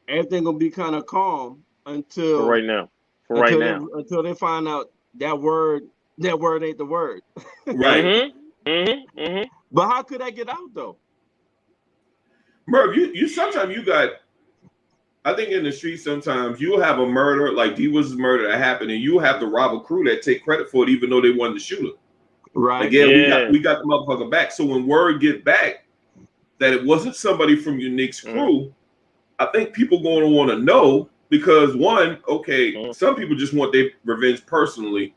everything gonna be kind of calm until
for right now.
Until they find out that word ain't the word.
Right.
But how could that get out though?
Merv, you sometimes you got. I think in the street sometimes you'll have a murder like D was murder that happened, and you'll have the rival crew that take credit for it, even though they wasn't the shooter.
Right.
Like, we got the motherfucker back. So when word get back that it wasn't somebody from Unique's crew, I think people going to want to know because one, some people just want their revenge personally,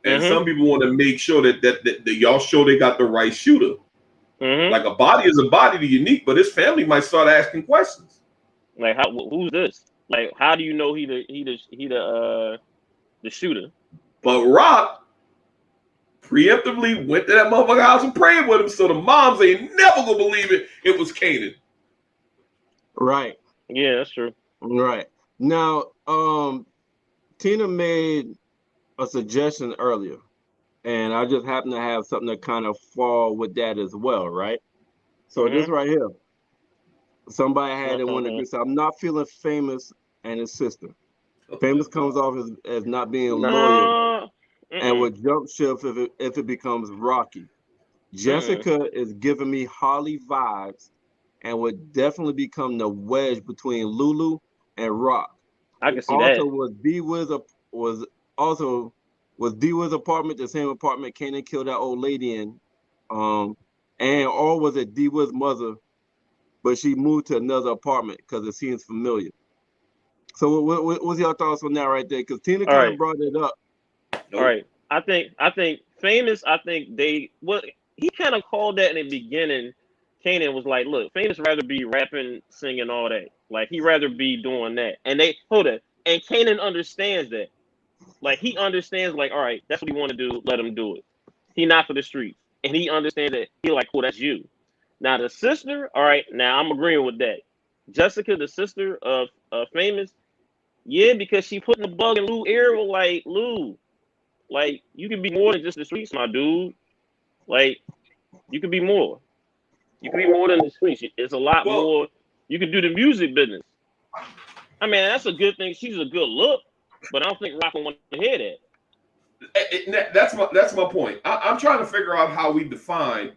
and some people want to make sure that y'all show they got the right shooter. Like a body is a body to Unique, but his family might start asking questions.
Like, who's this? Like, how do you know he the shooter?
But Rock preemptively went to that motherfucker house and prayed with him, so the moms ain't never gonna believe it was Kanan.
Right.
Yeah, that's true.
Right. Now, Tina made a suggestion earlier, and I just happen to have something to kind of fall with that as well, right? So this right here, somebody had in one degree. So I'm not feeling Famous and his sister. Famous comes off as not being loyal, and would jump ship if it becomes rocky. Jessica is giving me Holly vibes, and would definitely become the wedge between Lulu and Rock.
I can see
Also,
that.
was D Wiz's apartment the same apartment Kanan killed that old lady in? Or was it D Wiz's mother, but she moved to another apartment because it seems familiar? So what's your thoughts on that right there? Because Tina kind of brought it up.
All right. I think Famous, he kind of called that in the beginning. Kanan was like, look, Famous rather be rapping, singing, all that. Like, he rather be doing that. And and Kanan understands that. Like, he understands, like, all right, that's what he want to do, let him do it. He not for the streets. And he understands that. He like, cool, that's you. Now, the sister, all right, now I'm agreeing with that. Jessica, the sister of Famous, yeah, because she putting the bug in Lou ear, like, Lou, like, you can be more than just the streets, my dude. Like, you can be more. You can be more than the streets. It's a lot more. You can do the music business. I mean, that's a good thing. She's a good look, but I don't think Rock will want to hear that.
That's my point. I'm trying to figure out how we define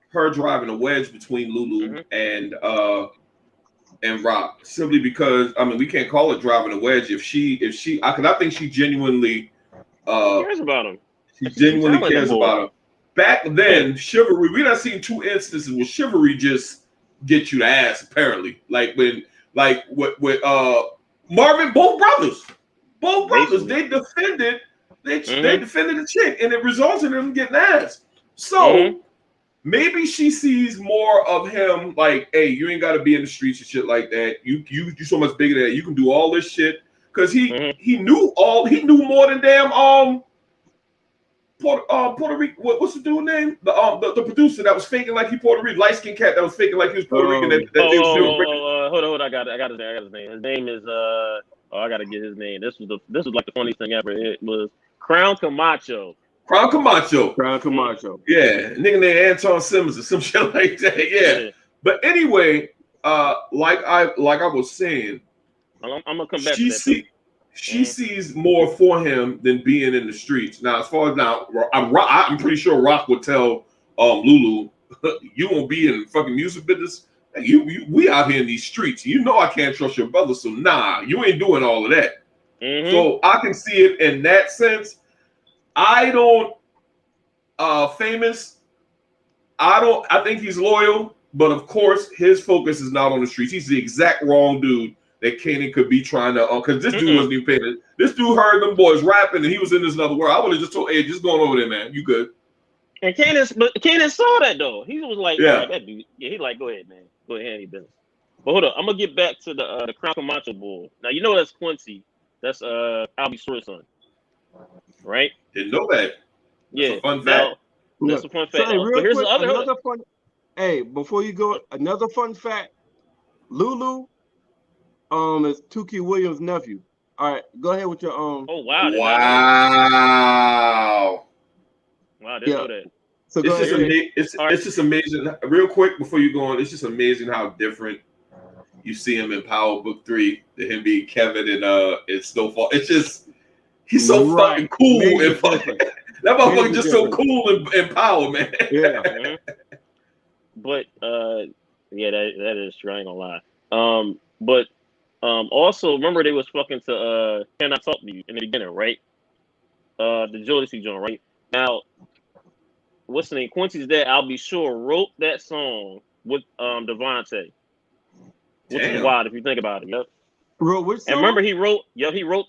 her driving a wedge between Lulu and Rock, simply because we can't call it driving a wedge if I think she genuinely
cares about him.
She genuinely cares about him. Back then, chivalry, we done seen 2 instances where chivalry just get you the ass, apparently. Like with Marvin, both brothers, they defended the chick, and it resulted in them getting ass. So maybe she sees more of him like, hey, you ain't got to be in the streets and shit like that. You so much bigger than that. You can do all this shit. because he knew more than damn Puerto Rican. What's the dude's name? The producer that was faking like he Puerto Rican, light skinned cat that was faking like he was Puerto Rican.
Hold on, I got his name. His name is I gotta get his name. This was like the funniest thing ever. It was Crown Camacho.
Crown Camacho. Yeah, nigga named Anton Simmons or some shit like that. Yeah. But anyway, like I was saying,
I'm gonna come back to that.
She sees more for him than being in the streets. Now, as far as I'm pretty sure Rock would tell Lulu, you won't be in the fucking music business. We out here in these streets. You know I can't trust your brother, so nah, you ain't doing all of that. So I can see it in that sense. I don't Famous. I think he's loyal, but of course his focus is not on the streets. He's the exact wrong dude that Kanan could be trying to, because this dude wasn't even paying it. This dude heard them boys rapping and he was in this other world. I would have just told, hey, just going over there, man. You good.
And Kanan saw that though. He was like,
yeah,
right, that dude. Yeah, he like, go ahead, man. Go ahead, handle business. But hold up, I'm gonna get back to the Crown Camacho bull. Now you know that's Quincy. That's Albie Short's son. Right?
Didn't know that.
Yeah.
That's a fun fact.
That's a fun fact.
Hey,
but here's
quick,
another
fun. Hey, before you go, another fun fact. Lulu is Tukey Williams' nephew. All right, go ahead with your
Oh wow.
Wow,
I didn't know that.
So it's just amazing. Real quick before you go on, it's just amazing how different you see him in Power Book 3 to him being Kevin and Snowfall. It's just he's so fucking cool and fucking that motherfucker just so cool and Power, man.
Yeah.
But yeah, that is true. I ain't gonna lie. But also remember they was fucking to Can I Talk to You in the beginning, right? The Jodeci joint, right? Now what's the name? Quincy's dad, I'll be sure, wrote that song with Devontae. Which is wild if you think about it. Yep.
Wrote which song?
And remember he wrote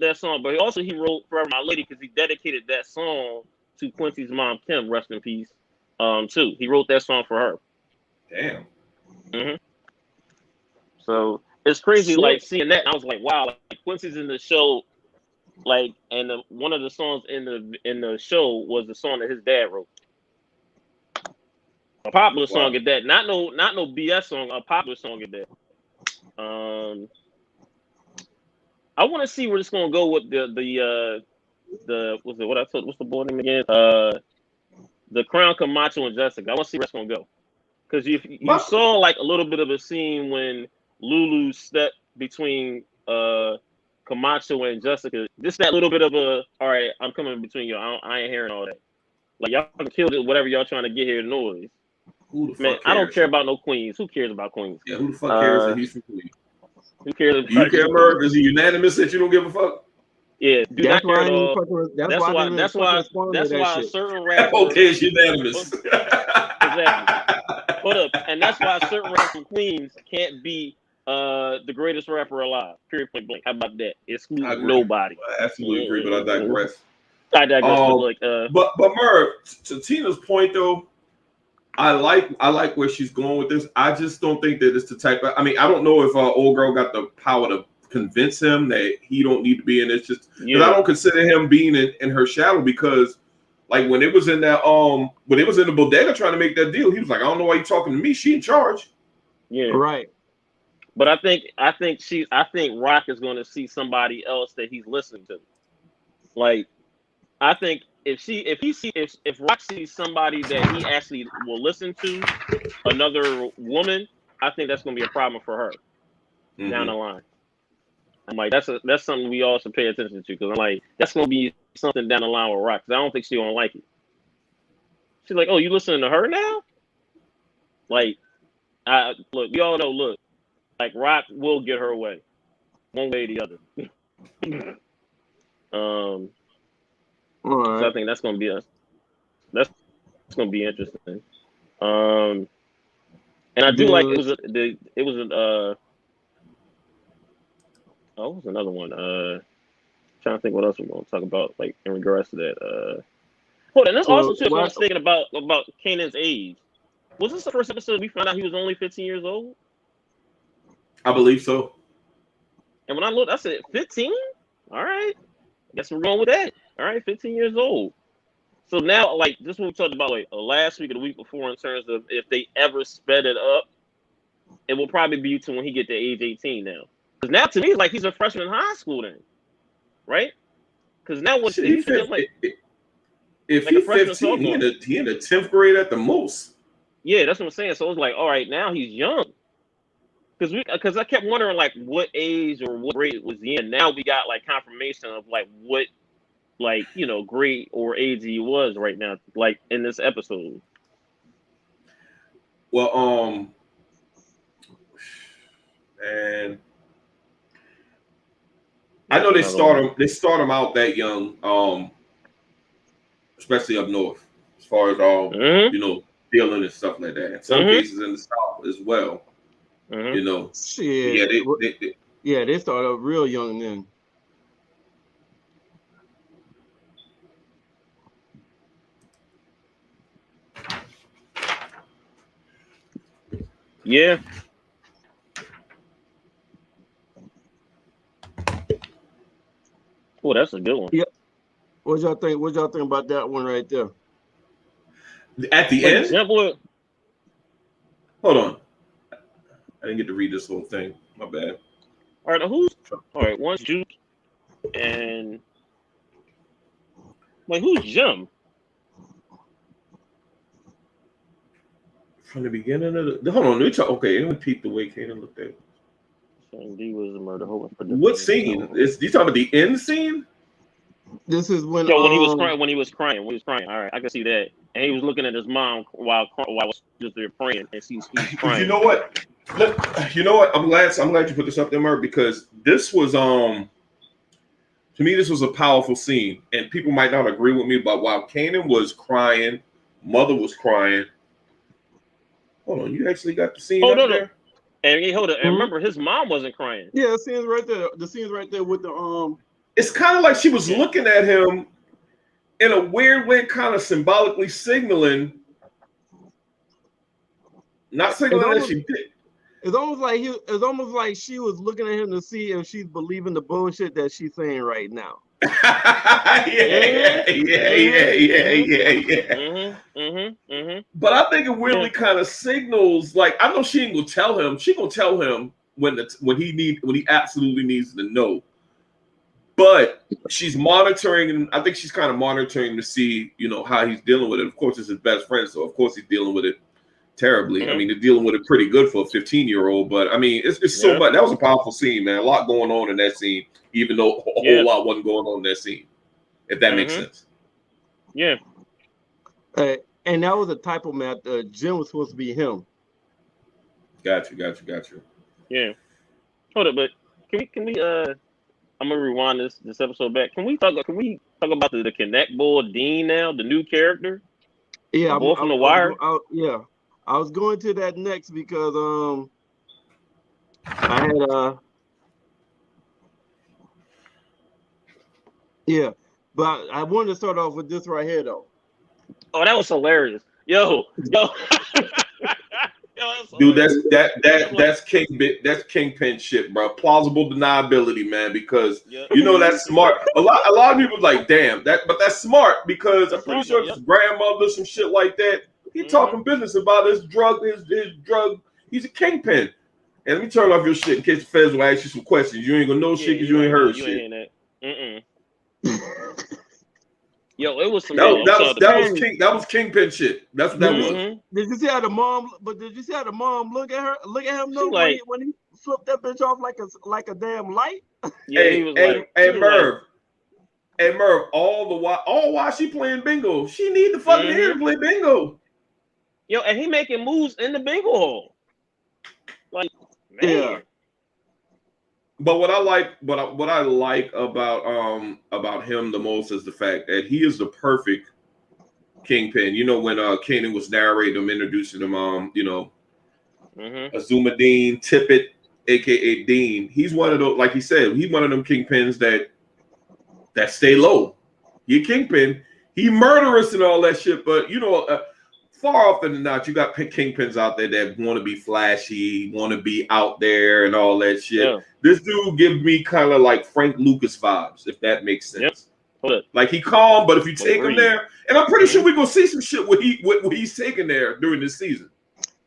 that song, but he wrote Forever My Lady because he dedicated that song to Quincy's mom, Kim, rest in peace. Too. He wrote that song for her.
Damn.
Mm-hmm. So it's crazy, like seeing that. I was like, wow, like Quincy's in the show, like, and one of the songs in the show was the song that his dad wrote. A popular song at that, not no BS song. A popular song at that. I want to see where it's gonna go with the what's the boy name again? The Crown Camacho and Jessica. I want to see where it's gonna go because you saw like a little bit of a scene when Lulu stepped between Camacho and Jessica. Just that little bit of a all right. I'm coming between you. I ain't hearing all that. Like y'all can kill it, whatever y'all trying to get here noise.
Who the fuck
Man,
cares?
I don't care about no queens. Who cares about queens?
Yeah, who the fuck cares that he's from Queens?
Who cares?
Do you care, Merv? Is it unanimous that you don't give a fuck?
Yeah, do not care at all.
That's why
certain rappers.
Okay, it's unanimous.
Exactly. Hold up, and that's why certain rappers from Queens can't be the greatest rapper alive. Period. Point blank. How about that? Exclude nobody.
I absolutely agree, but I digress.
But
Merv, to Tina's point though, I like where she's going with this. I just don't think that it's the type of, I mean, I don't know if old girl got the power to convince him that he don't need to be in this. Just because I don't consider him being in her shadow, because like when it was in that when it was in the bodega trying to make that deal, he was like, I don't know why you talking to me. She in charge.
Yeah,
right.
But I think Rock is going to see somebody else that he's listening to. Like, I think if Rock sees somebody that he actually will listen to, another woman, I think that's going to be a problem for her down the line. I'm like, that's something we all should pay attention to, because I'm like, that's going to be something down the line with Rock, because I don't think she's going to like it. She's like, oh, you listening to her now? Like, look, we all know, like Rock will get her way, one way or the other. So I think that's going to be interesting. And I do like it was another one. Trying to think what else we're going to talk about, like in regards to that. Hold on, that's also too. I was thinking about Kanan's age. Was this the first episode we found out he was only 15 years old?
I believe so.
And when I looked, I said 15. All right. Guess we're going with that. All right, 15 years old. So now, like, this is what we talked about, like, last week or the week before, in terms of if they ever sped it up, it will probably be to when he get to age 18 now. Because now, to me, it's like he's a freshman in high school then, right? Because now, what
Shit,
it used to be like,
if
like
he's
a freshman
15, he
sophomore.
in the 10th grade at the most.
Yeah, that's what I'm saying. So it's like, all right, now he's young. Because I kept wondering, like, what age or what grade was he in. Now we got, like, confirmation of, like, what, like, you know, grade or age he was right now, like, in this episode.
Well, and I know they start him out that young, especially up north, as far as you know, dealing and stuff like that. In some cases in the South as well. You know,
shit. They start up real young then.
Yeah. Oh, that's a good one.
Yeah. What y'all think? What y'all think about that one right there?
At the end?
Hold
on. I didn't get to read this whole thing. My bad.
All right, who's all right? One's Juke and like who's Jim?
From the beginning of the hold on, let me talk. Okay, anyone peep the way Kanan looked at it?
D was a murder.
What scene? Is you talking about the end scene?
This is when
when he was crying. When he was crying. All right, I can see that. And he was looking at his mom while just there praying, and he's crying.
You know what? Look, you know what? I'm glad you put this up there, Merv, because this was to me this was a powerful scene, and people might not agree with me, but while Kanan was crying, mother was crying. Hold on, you actually got the scene up there?
And hold on, and remember his mom wasn't crying.
Yeah, the scene's right there. The scene's right there with the
It's kind of like she was looking at him in a weird way, kind of symbolically signaling. Not signaling that she did.
It's almost like she was looking at him to see if she's believing the bullshit that she's saying right now.
Yeah. But I think it weirdly kind of signals, like, I know she ain't gonna tell him. She gonna tell him when he absolutely needs to know. But she's monitoring, and I think she's kind of monitoring to see, you know, how he's dealing with it. Of course, it's his best friend, so of course he's dealing with it terribly. I mean, they're dealing with it pretty good for a 15-year-old, but I mean, it's so much. That was a powerful scene, man. A lot going on in that scene, even though a whole lot wasn't going on in that scene. If that makes sense.
Yeah.
And that was a typo, man. Jim was supposed to be him.
Got you.
Yeah. Hold up, but can we I'm gonna rewind this episode back. Can we talk about the Connect Boy Dean now, the new character?
Yeah,
boy from The Wire.
I was going to that next because I had but I wanted to start off with this right here though.
Oh, that was hilarious. Yo.
Dude, that's kingpin shit, bro. Plausible deniability, man, because you know that's smart. A lot of people like, damn, but that's smart because I'm pretty sure his grandmother, some shit like that. He talking business about his drug. He's a kingpin. And let me turn off your shit in case the feds will ask you some questions. You ain't gonna know shit because you ain't heard shit.
Yo, it was some
that
was kingpin shit. That's what that was.
Did you see how the mom look at him though, like, when he flipped that bitch off like a damn light?
Yeah, Merv, all while she playing bingo, she need the fucking hair to play bingo.
Yo, and he making moves in the bingo hall. Like, man.
Yeah.
But what I like about him the most is the fact that he is the perfect kingpin. You know, when Kanan was narrating him, introducing him, you know, Azuma Dean, Tippett, aka Dean. He's one of those, like he said, he's one of them kingpins that stay low. He a kingpin, he murderous and all that shit. But you know, far often than not, you got kingpins out there that want to be flashy, want to be out there and all that shit.
Yeah.
This dude gives me kind of like Frank Lucas vibes, if that makes sense.
Yep.
Like he calm, but if you take him there, and I'm pretty sure we're gonna see some shit what he's taking there during this season.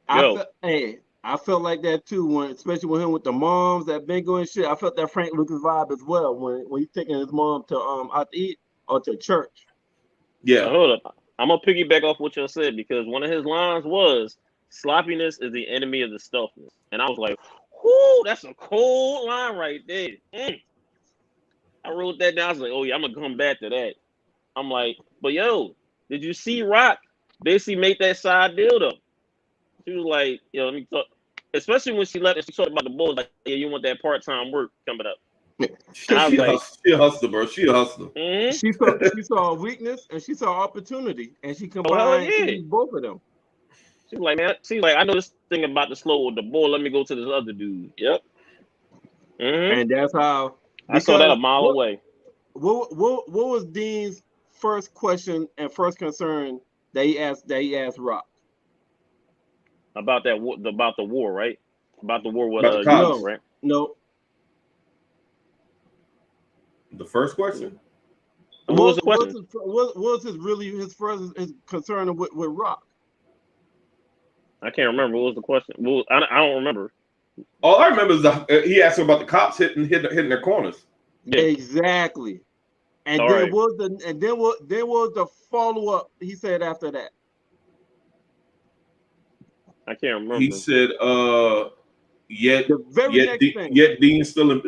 I felt like that too, especially with him with the moms, that bingo and shit. I felt that Frank Lucas vibe as well when he's taking his mom to out to eat or to church.
Yeah.
Hold up. I'm gonna piggyback off what you said because one of his lines was sloppiness is the enemy of the stuffness. And I was like, whoo, that's a cold line right there. I wrote that down. I was like, oh yeah, I'm gonna come back to that. I'm like, but yo, did you see Rock basically make that side deal though? She was like, yo, let me talk. Especially when she left and she talked about the Bulls, like, yeah, you want that part-time work coming up.
She a hustler, bro. She a hustler.
Mm-hmm.
She saw a weakness and she saw opportunity, and she combined both of them.
She's like, man, I know this thing about the slow with the ball. Let me go to this other dude. Yep. Mm-hmm.
And that's how
I saw that a mile away.
What was Dean's first question and first concern that he asked Rock?
About the war, right? About the war with
no,
right?
No.
The first question?
What was the question?
What was his first concern with Rock?
I can't remember. What was the question? Well, I don't remember.
All I remember is he asked about the cops hitting their corners.
Yeah. Exactly. And then was the follow up he said after that.
I can't remember.
He said, yet Dean's still in,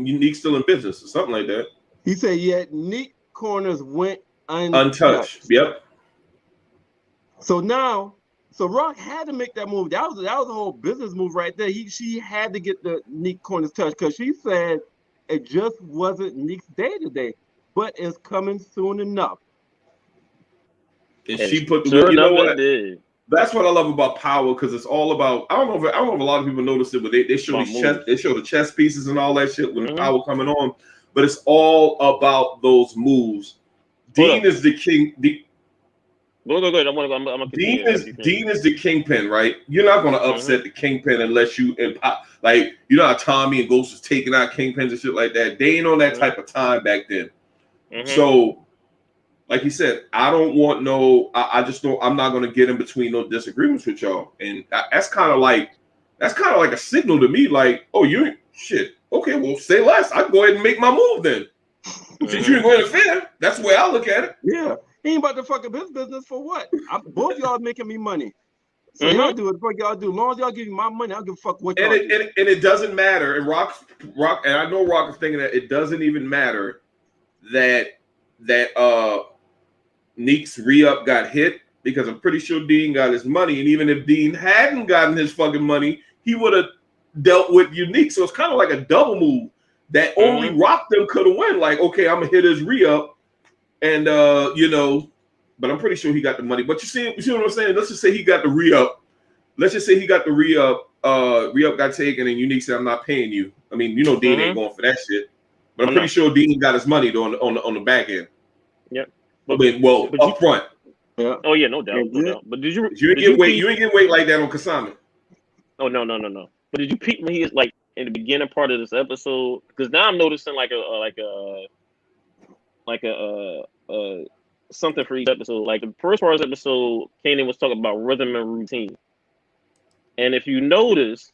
Unique's still in business or something like that.
He said, yet Nick corners went
untouched. Yep.
So Rock had to make that move. That was a whole business move right there. She had to get the Nick corners touched because she said it just wasn't Nick's day today, but it's coming soon enough.
And she put the you know what? That's what I love about Power, because it's all about. I don't know if a lot of people noticed it, but they show the chess pieces and all that shit when Power coming on. But it's all about those moves. Dean is the king.
Go.
Dean is the kingpin, right? You're not going to upset the kingpin unless you like you know how Tommy and Ghost was taking out kingpins and shit like that. They ain't on that type of time back then. So. Like he said, I don't want I just don't. I'm not going to get in between no disagreements with y'all, and that's kind of like a signal to me. Like, oh, you ain't shit. Okay, well, say less. I can go ahead and make my move then. Since you ain't going to interfere, that's the way I look at it.
Yeah, he ain't about to fuck up his business for what? Both y'all making me money, so y'all do what the fuck y'all do. As long as y'all give me my money, I don't give a fuck what y'all do.
And it doesn't matter. And Rock, and I know Rock is thinking that it doesn't even matter that Neek's re-up got hit, because I'm pretty sure Dean got his money, and even if Dean hadn't gotten his fucking money, he would have dealt with Unique. So it's kind of like a double move that only Rock them could have won. Like, okay, I'm gonna hit his re-up, and but I'm pretty sure he got the money. But you see what I'm saying? Let's just say he got the re-up. Let's just say he got the re-up. Re-up got taken, and Unique said, "I'm not paying you." I mean, Dean ain't going for that shit. But I'm pretty sure Dean got his money though on the back end.
Yep.
Up front.
Yeah. Oh yeah, no doubt. But did you
ain't get weight like that on Kasami?
Oh no. But did you peep when he is like in the beginning part of this episode? Because now I'm noticing like a something for each episode. Like the first part of the episode, Kanan was talking about rhythm and routine, and if you notice,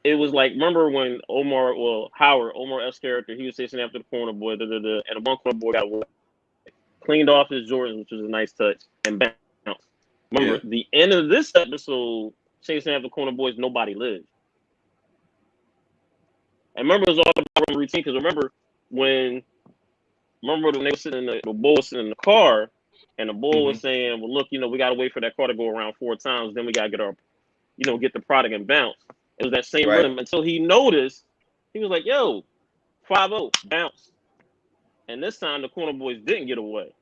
it was like, remember when Omar F's character, he was chasing after the corner boy, and the one corner boy got cleaned off his Jordans, which was a nice touch, and bounced. Remember, the end of this episode, chasing after the corner boys, nobody lived. And remember, it was all about routine, because remember when they were sitting the bull was sitting in the car, and the bull was saying, well, look, we got to wait for that car to go around 4 times, then we got to get the product and bounce. It was that same rhythm until he noticed, he was like, yo, 5-0, bounce. And this time the corner boys didn't get away.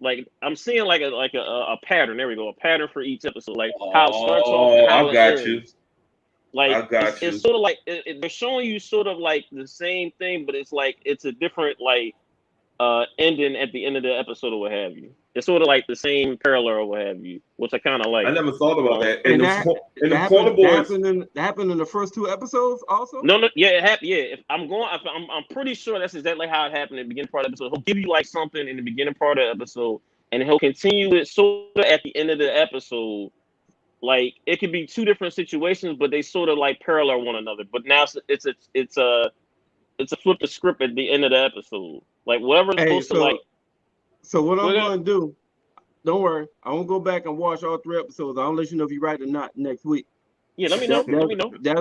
Like I'm seeing like a pattern. There we go, a pattern for each episode. Like how it starts off and how it ends. Like it's sort of like they're showing you sort of like the same thing, but it's like it's a different like ending at the end of the episode or what have you. It's sort of like the same parallel or what have you, which I kind of like.
I never thought about that.
And
the Corner Boys
that happened in the first 2 episodes also?
No, yeah, it happened. Yeah, if I'm pretty sure that's exactly how it happened in the beginning part of the episode. He'll give you like something in the beginning part of the episode, and he'll continue it sort of at the end of the episode. Like it could be 2 different situations, but they sort of like parallel one another. But now it's a flip the script at the end of the episode. Like whatever's supposed to like.
So what I'm going to do, don't worry, I won't go back and watch all 3 episodes. I'll let you know if you're right or not next week.
Yeah, let me know.
That's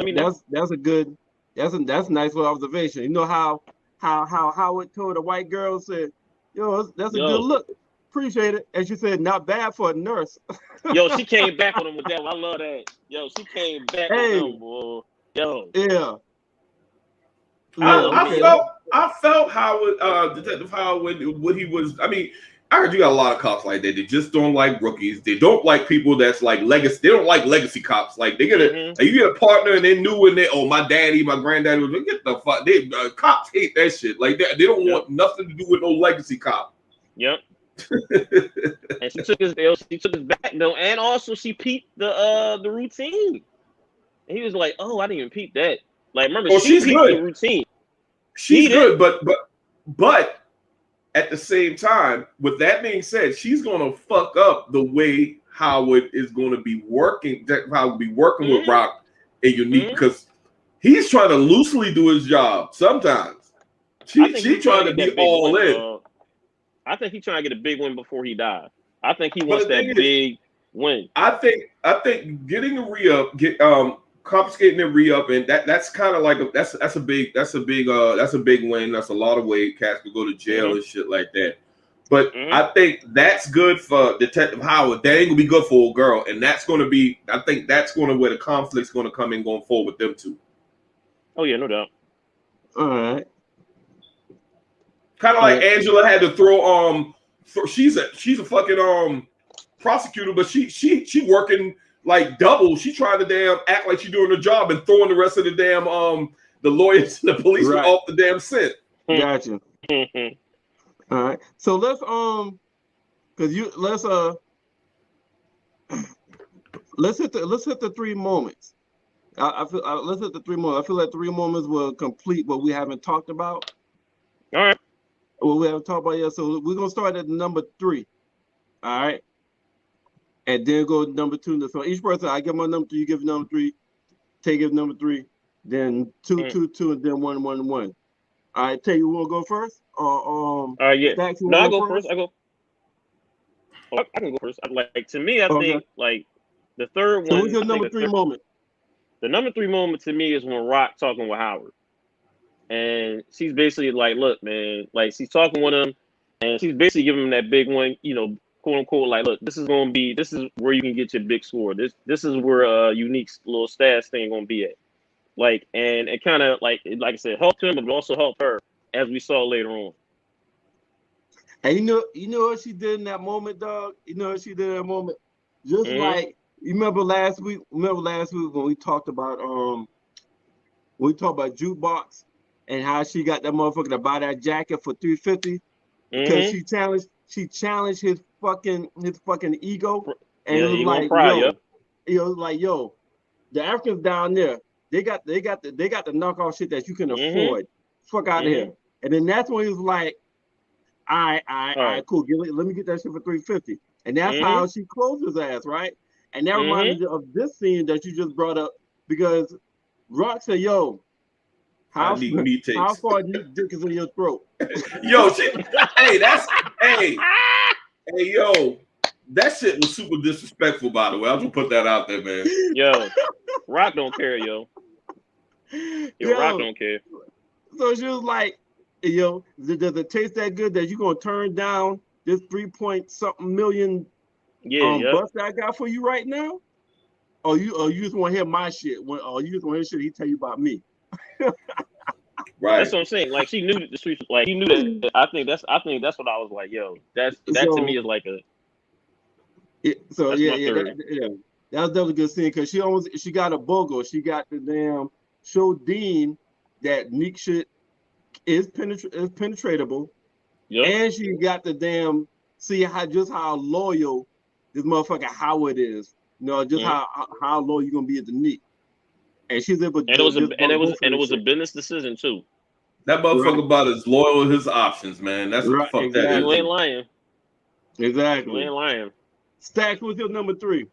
a nice little observation. You know how Howard told the white girl, said, "Yo, that's a good look. Appreciate it." And she said, "Not bad for a nurse."
Yo, she came back on him with that one. I love that. Yo, she came back on him, boy. Yo.
Yeah.
I felt Howard, Detective Howard, when he was. I mean, I heard you got a lot of cops like that. They just don't like rookies. They don't like people that's like legacy. They don't like legacy cops. Like they get like you get a partner and they knew and they my daddy, my granddaddy was get the fuck. They cops hate that shit. Like they don't want nothing to do with no legacy cop.
Yep. And she took his back though, and also she peeped the routine. And he was like, "Oh, I didn't even peep that." Like remember,
she's
peeped
good.
The routine.
She's good, but. At the same time, with that being said, she's gonna fuck up the way Howard is gonna be working. Howard will be working with Rock and Unique because he's trying to loosely do his job. Sometimes she's trying to be all in.
I think he's trying to get a big win before he dies. I think he wants that big win.
I think getting a re-up, confiscating the re-up, and that's kind of like that's a big win. That's a lot of weight. Cats could go to jail and shit like that. But I think that's good for Detective Howard. That ain't gonna be good for old girl, and that's gonna be. I think that's gonna where the conflict's gonna come in going forward with them two.
Oh yeah, no doubt.
All right.
Kind of like Angela had to throw she's a fucking prosecutor, but she working like double. She trying to damn act like she's doing her job and throwing the rest of the damn the lawyers and the police off the damn scent.
Gotcha. All right. So let's let's hit the 3 moments. Let's hit the 3 moments. I feel like 3 moments will complete what we haven't talked about.
All right.
What we haven't talked about yet. So we're gonna start at number 3. All right. And then go to number 2. So each person, I give my number 3, you give number 3, Tay give number 3, then 2, 2, 2, and then 1, 1, 1. All right, Tay, you want to go first?
Yeah.
Stacks,
no, I'll go first. I can go first. Like to me, I think like the third one.
So what's your number 3 moment?
The number 3 moment to me is when Rock talking with Howard, and she's basically like, "Look, man," like she's talking with him, and she's basically giving him that big one, quote unquote, like, look, this is where you can get your big score. This is where Unique little stash thing gonna be at. Like, and it kind of like I said, helped him, but also helped her, as we saw later on.
And you know what she did in that moment, dog? You know what she did in that moment? Just like you remember last week when we talked about jukebox and how she got that motherfucker to buy that jacket for $350 because she challenged his fucking ego, and it was like, yo, the Africans down there, they got the knockoff shit that you can afford. Fuck out of here. And then that's when he was like, all right, cool. Let me get that shit for $350. And that's how she closed his ass, right? And that reminded me of this scene that you just brought up because Rock said, yo, how far do you dick is in your throat?
Yo, hey, yo, that shit was super disrespectful, by the way. I'll just put that out there, man.
Yo, Rock don't care, yo. Rock don't care.
So she was like, yo, does it taste that good that you're gonna turn down this 3-point-something million bus that I got for you right now? Or you just want to hear my shit? Or you just want to hear shit he tell you about me?
Right.
That's what I'm saying. Like she knew that the streets, like he knew that. I think that's what I was like, yo. That to me is like a.
That was definitely a good scene because she got a BOGO. She got the damn show Dean that Neek shit is penetratable. Yep. And she got the damn see how loyal this motherfucker Howard is. You know, just how loyal you gonna be at the Nick. And she's able to
it was a business decision too.
That motherfucker about as loyal as his options, man. That's what the fuck that is.
You ain't lying.
Exactly.
You ain't lying.
Stacks, what's your number 3?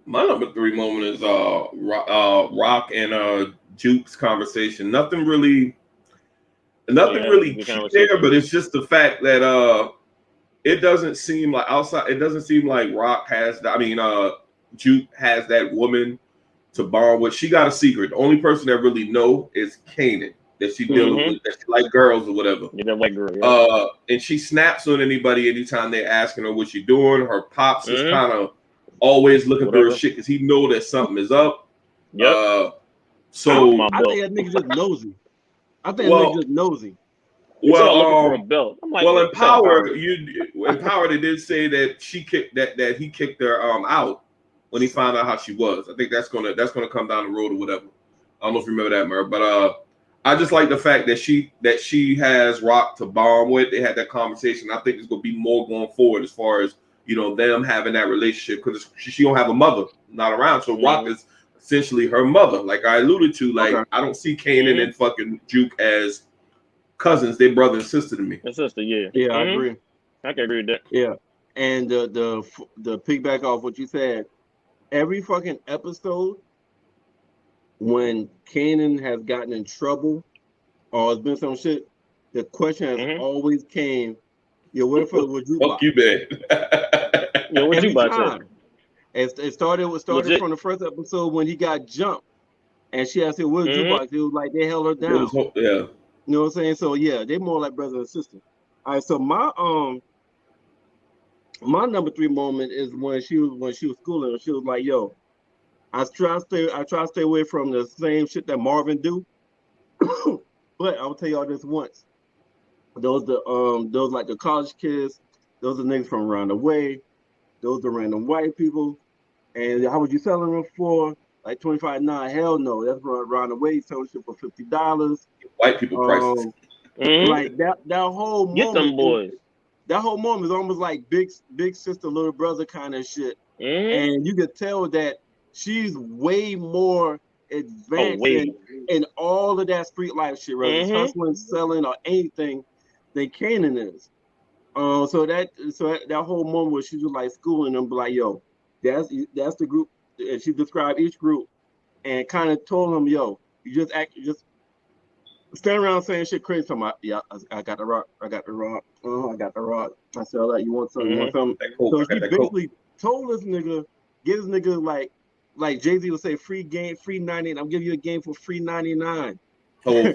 My number 3 moment is Rock and Juke's conversation. Nothing really key there, but it's just the fact that it doesn't seem like Rock has Juke has that woman to bond with. She got a secret. The only person that really know is Kanan, that she dealing with, that she like girls or whatever.
You don't like girls.
And she snaps on anybody anytime they're asking her what she doing. Her pops is kind of always looking for her shit because he know that something is up.
Yep.
So I think that nigga just nosy.
Well,
for a belt. I'm like,
Empower they did say that he kicked her out when he found out how she was. I think that's gonna come down the road or whatever. I don't know if you remember that, Merv, but I just like the fact that she has Rock to bond with. They had that conversation. I think there's gonna be more going forward as far as them having that relationship, because she don't have a mother not around, so Rock is essentially her mother. Like I alluded to, I don't see Kanan and fucking Juke as cousins. They brother and sister to me.
And sister, yeah.
Yeah, I agree.
I can agree with that.
Yeah, and the piggyback off what you said, every fucking episode when Kanan has gotten in trouble or has been some shit, the question has always came, where the fuck would you?
Fuck you, man.
What you about to?
It started from the first episode when he got jumped, and she asked him, "Where's Jukebox?" It was like they held her down.
Yeah,
you know what I'm saying. So yeah, they more like brother and sister. All right, so my number 3 moment is when she was schooling. And she was like, "Yo, I try to stay away from the same shit that Marvin do, but I'll tell y'all this once. Those like the college kids, those are niggas from around the way, those are random white people, and how would you selling them for? Like 25? Nah, hell no, that's around the way. Selling shit for $50.
White people prices.
Like that whole
moment. Get them boys.
That whole moment is almost like big sister, little brother kind of shit, and you could tell that she's way more advanced in all of that street life shit, whether it's hustling, selling, or anything than Kanan is. So that whole moment where she was like schooling them, be like, "Yo, that's the group," and she described each group and kind of told them, "Yo, you just stand around saying shit crazy." Talking about, "Yeah, I got the rock. I got the rock. I got the rock." I said, "All right, you want something? You want something?" So she basically told this nigga, get this nigga like Jay-Z would say, free game, free 99. I'm giving you a game for free 99.
Oh.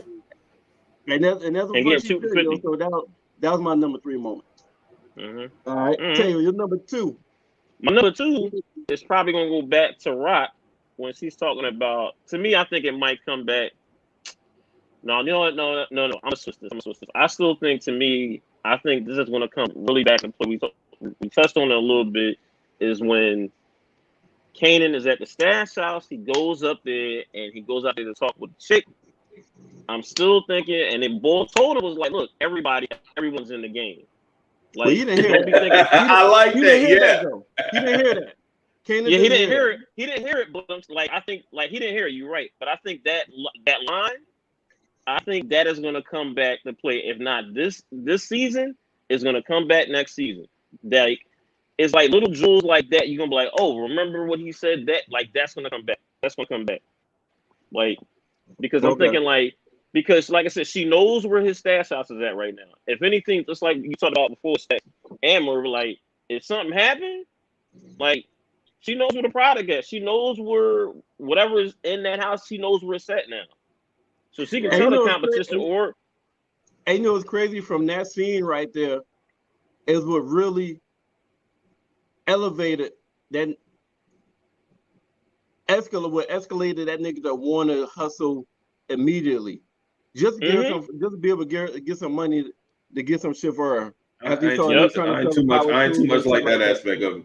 and that's what she did. So that was my number 3 moment. All right, Taylor, your number 2.
My number 2 is probably gonna go back to Rock when she's talking about. To me, I think it might come back. No, you know what? No. I'm gonna switch this. I still think, I think this is gonna come really back and play. We touched on it a little bit. Is when Kanan is at the stash house. He goes up there to talk with the chick. I'm still thinking, and then Bull told him, was like, "Look, everyone's in the game." Like,
well, you didn't hear
it. I like that.
Yeah, he didn't hear that.
Kanan he didn't hear it. He didn't hear it, but I think he didn't hear it. You're right, but I think that line, I think that is going to come back to play. If not this season, it's going to come back next season. Like, it's like little jewels like that. You're gonna be like, "Oh, remember what he said?" That that's gonna come back. That's gonna come back. Like, because I'm thinking because like I said, she knows where his stash house is at right now. If anything, just like you talked about before, and Merv, like if something happened, like she knows where the product is. She knows where whatever is in that house. She knows where it's at now, so she can tell the competition.
And you know what's crazy from that scene right there is what really escalated that nigga that want to hustle immediately, just to be able to get some money to get some shit for her.
I ain't too much like that aspect of it.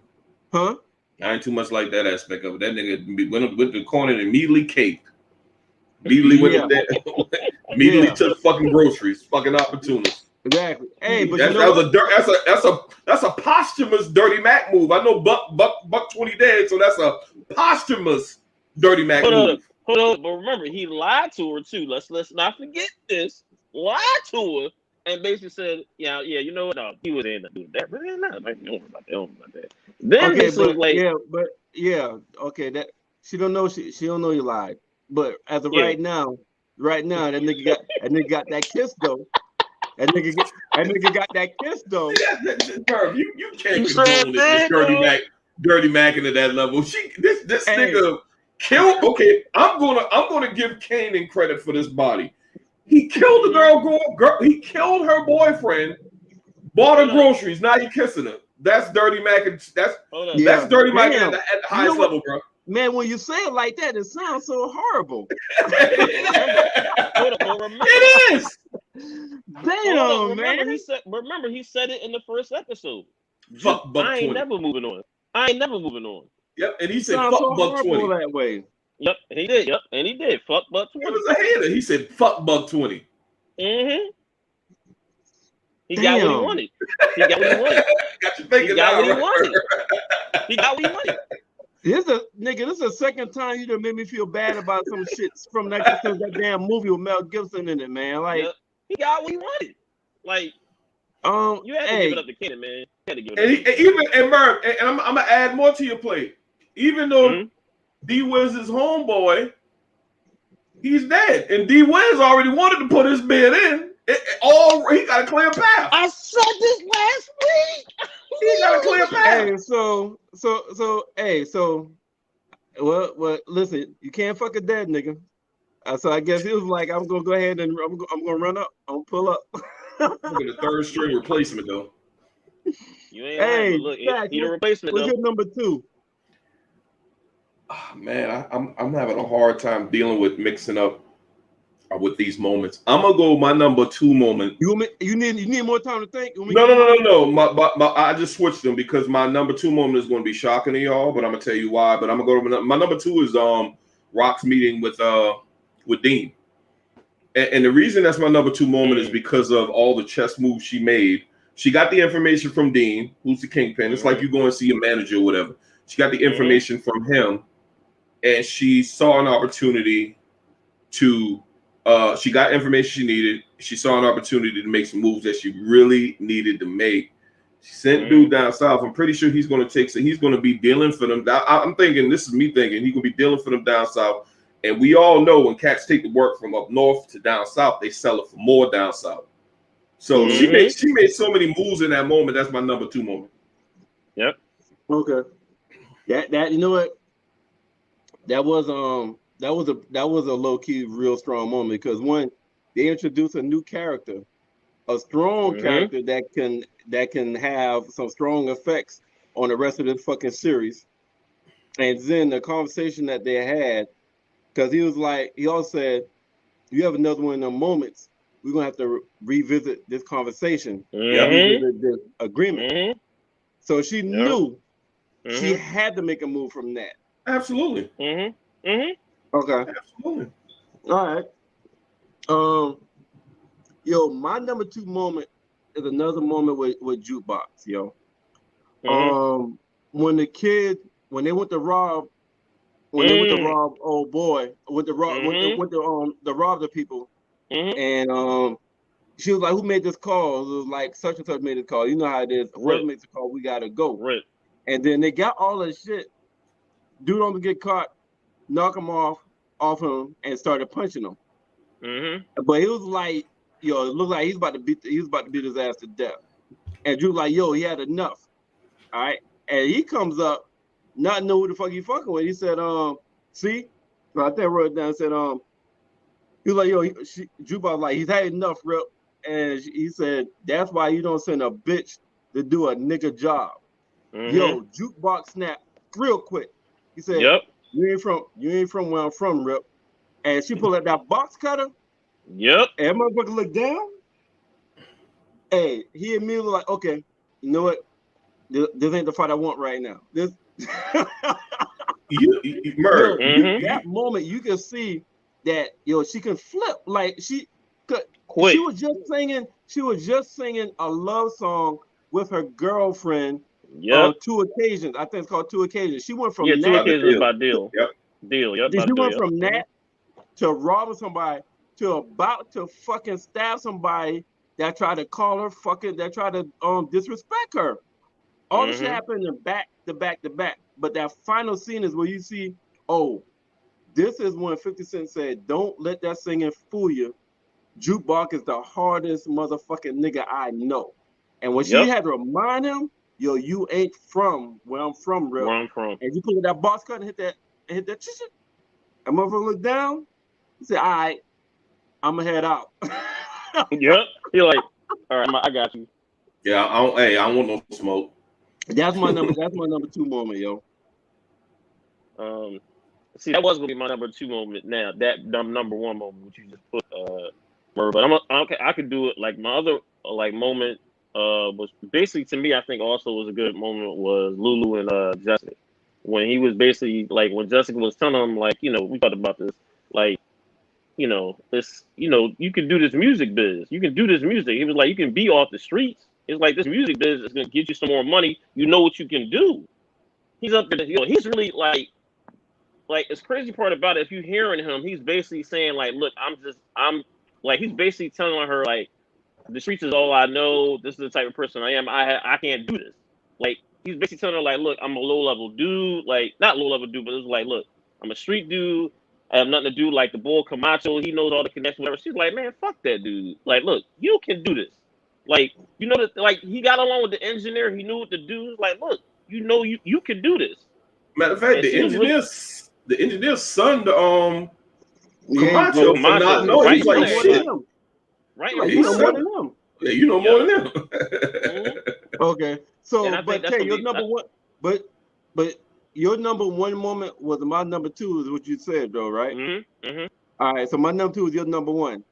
Huh?
I ain't too much like that aspect of it. That nigga went up with the corner and immediately caved. Immediately went immediately to the fucking groceries. Fucking opportunist.
Exactly. Hey, but
that's a posthumous Dirty Mac move. I know Buck 20 dead, so that's a posthumous Dirty Mac move.
Hold on, but remember, he lied to her too. Let's not forget this. Lied to her and basically said, yeah, you know what? No, he was in to do that, but not like don't worry about that. Then
okay,
this was like,
okay, that she don't know you lied. But as of right now, that nigga got that kiss though. That nigga got that kiss though.
Merv, you can't condone this Dirty Mac into that level. This nigga killed. Okay, I'm gonna give Kanan credit for this body. He killed the girl. He killed her boyfriend. Bought her groceries. Now he kissing her. That's Dirty Mac. That's Dirty Mac at the highest level, bro.
Man, when you say it like that, it sounds so horrible.
It is.
Damn, man.
Remember, he said it in the first episode.
Fuck Buck 20.
I ain't never moving on.
Yep, and he said
fuck
so Buck 20
that way.
Yep, he did. Yep, and he did. Fuck Buck 20.
He was a hater. He said fuck Buck 20.
Mm-hmm. He got what he wanted. Got you thinking. He got what he wanted.
This is the second time you done made me feel bad about some shit from that damn movie with Mel Gibson in it, man. Like
he got what he wanted. Like you had to give it up to Kanan, man. You had to give it up.
And Merv, and I'm gonna add more to your plate. Even though D Wiz is homeboy, he's dead, and D Wiz already wanted to put his bid in. He got a clear path.
I said this last week.
He got a clear path.
Hey, well, listen, you can't fuck a dead nigga. So I guess he was like, I'm gonna go ahead and I'm gonna run up. I'm gonna pull up.
Look at the third string replacement though.
You ain't lying, but look, he the replacement.
What's your number 2?
Oh, man, I'm having a hard time dealing with mixing up with these moments. I'm gonna go my number 2 moment.
You need more time to think.
No. I just switched them because my number 2 moment is going to be shocking to y'all, but I'm gonna tell you why. But I'm gonna go to my number 2 is Rock's meeting with Dean, and the reason that's my number 2 moment is because of all the chess moves she made. She got the information from Dean, who's the kingpin. It's like you go and see a manager or whatever. She got the information from him, and she saw an opportunity to. She got information she needed. She saw an opportunity to make some moves that she really needed to make. She sent dude down south. I'm pretty sure he's going to be dealing for them. I'm thinking, this is me thinking, he's going to be dealing for them down south. And we all know when cats take the work from up north to down south, they sell it for more down south. So she made so many moves in that moment. That's my number 2 moment.
Yep.
Okay. That you know what? That was a low key, real strong moment because one, they introduced a new character, a strong character that can have some strong effects on the rest of the fucking series. And then the conversation that they had, because he also said, "You have another one of them moments. We're gonna have to revisit this conversation, revisit this agreement." So she knew she had to make a move from that.
Absolutely.
Okay.
Absolutely.
All right. My number 2 moment is another moment with Jukebox, yo. When they went to rob old boy, to rob the people, and she was like, "Who made this call?" It was like such and such made this call. You know how it is. Whoever makes the call, we gotta go.
Right.
And then they got all that shit. Dude don't get caught. Knock him off him and started punching him. But he was like, it looked like he was about to beat his ass to death. And Drew like, he had enough. All right. And he comes up, not know who the fuck he fucking with. He said, see? So I think I wrote it down and said, he was like, Jukebox like, he's had enough, Rip. And he said, that's why you don't send a bitch to do a nigga job. Jukebox snapped real quick. He said, You ain't from where I'm from, Rip. And she pulled out that box cutter.
Yep.
And motherfucker looked down. Hey, he immediately like, okay, you know what? This ain't the fight I want right now. This
Merv,
that moment you can see that she can flip. Like she was just singing She was just singing a love song with her girlfriend
Yep.
on 2 occasions. I think it's called 2 occasions. She went from
2
that.
occasions by Deal.
Yep.
Deal. Yep.
She went
Deal.
from that to robbing somebody to about to fucking stab somebody that tried to call her fucking, that tried to disrespect her. All this shit happened in back to back to back. But that final scene is where you see, oh, this is when 50 Cent said, "Don't let that singing fool you. Jukebox is the hardest motherfucking nigga I know." And when she had to remind him, yo, you ain't from where I'm from, real.
Where I'm from.
And you put that box cut and hit that shit. And motherfucker look down. He said, "All right, I'ma head out."
Yep. He like, all right, I got you.
Yeah, I don't want no smoke.
That's my number 2 moment, yo.
See, that was gonna be my number 2 moment. Now that number 1 moment, which you just put, Merv, but I could do it. Like my other moment, was basically, to me, I think also was a good moment was Lulu and Jessica, when he was basically like, when Jessica was telling him, like, you know, we talked about this, like, you know, this, you know, you can do this music biz, you can do this music. He was like, you can be off the streets. It's like, this music biz is gonna get you some more money. You know what you can do. He's up there, you know, he's really like it's crazy part about it. If you hearing him, he's basically saying like, look, I'm like, he's basically telling her like, the streets is all I know. This is the type of person I am. I can't do this. Like, he's basically telling her like, look, I'm a low level dude. Like, not low level dude, but it's like, look, I'm a street dude. I have nothing to do. Like the boy Camacho, he knows all the connections, whatever. She's like, man, fuck that dude. Like, look, you can do this. Like, you know that, like, he got along with the engineer. He knew what to do. Like, look, you know, you can do this.
Matter of fact,
And
the engineer's son, Camacho, for not knowing.
Right,
He's like, shit.
Right,
like, you know more than him.
Yeah, you know more than him.
Okay, so but Tay, your number one, but your number 1 moment was my number 2, is what you said, though, right? All right, so my number 2 is your number 1.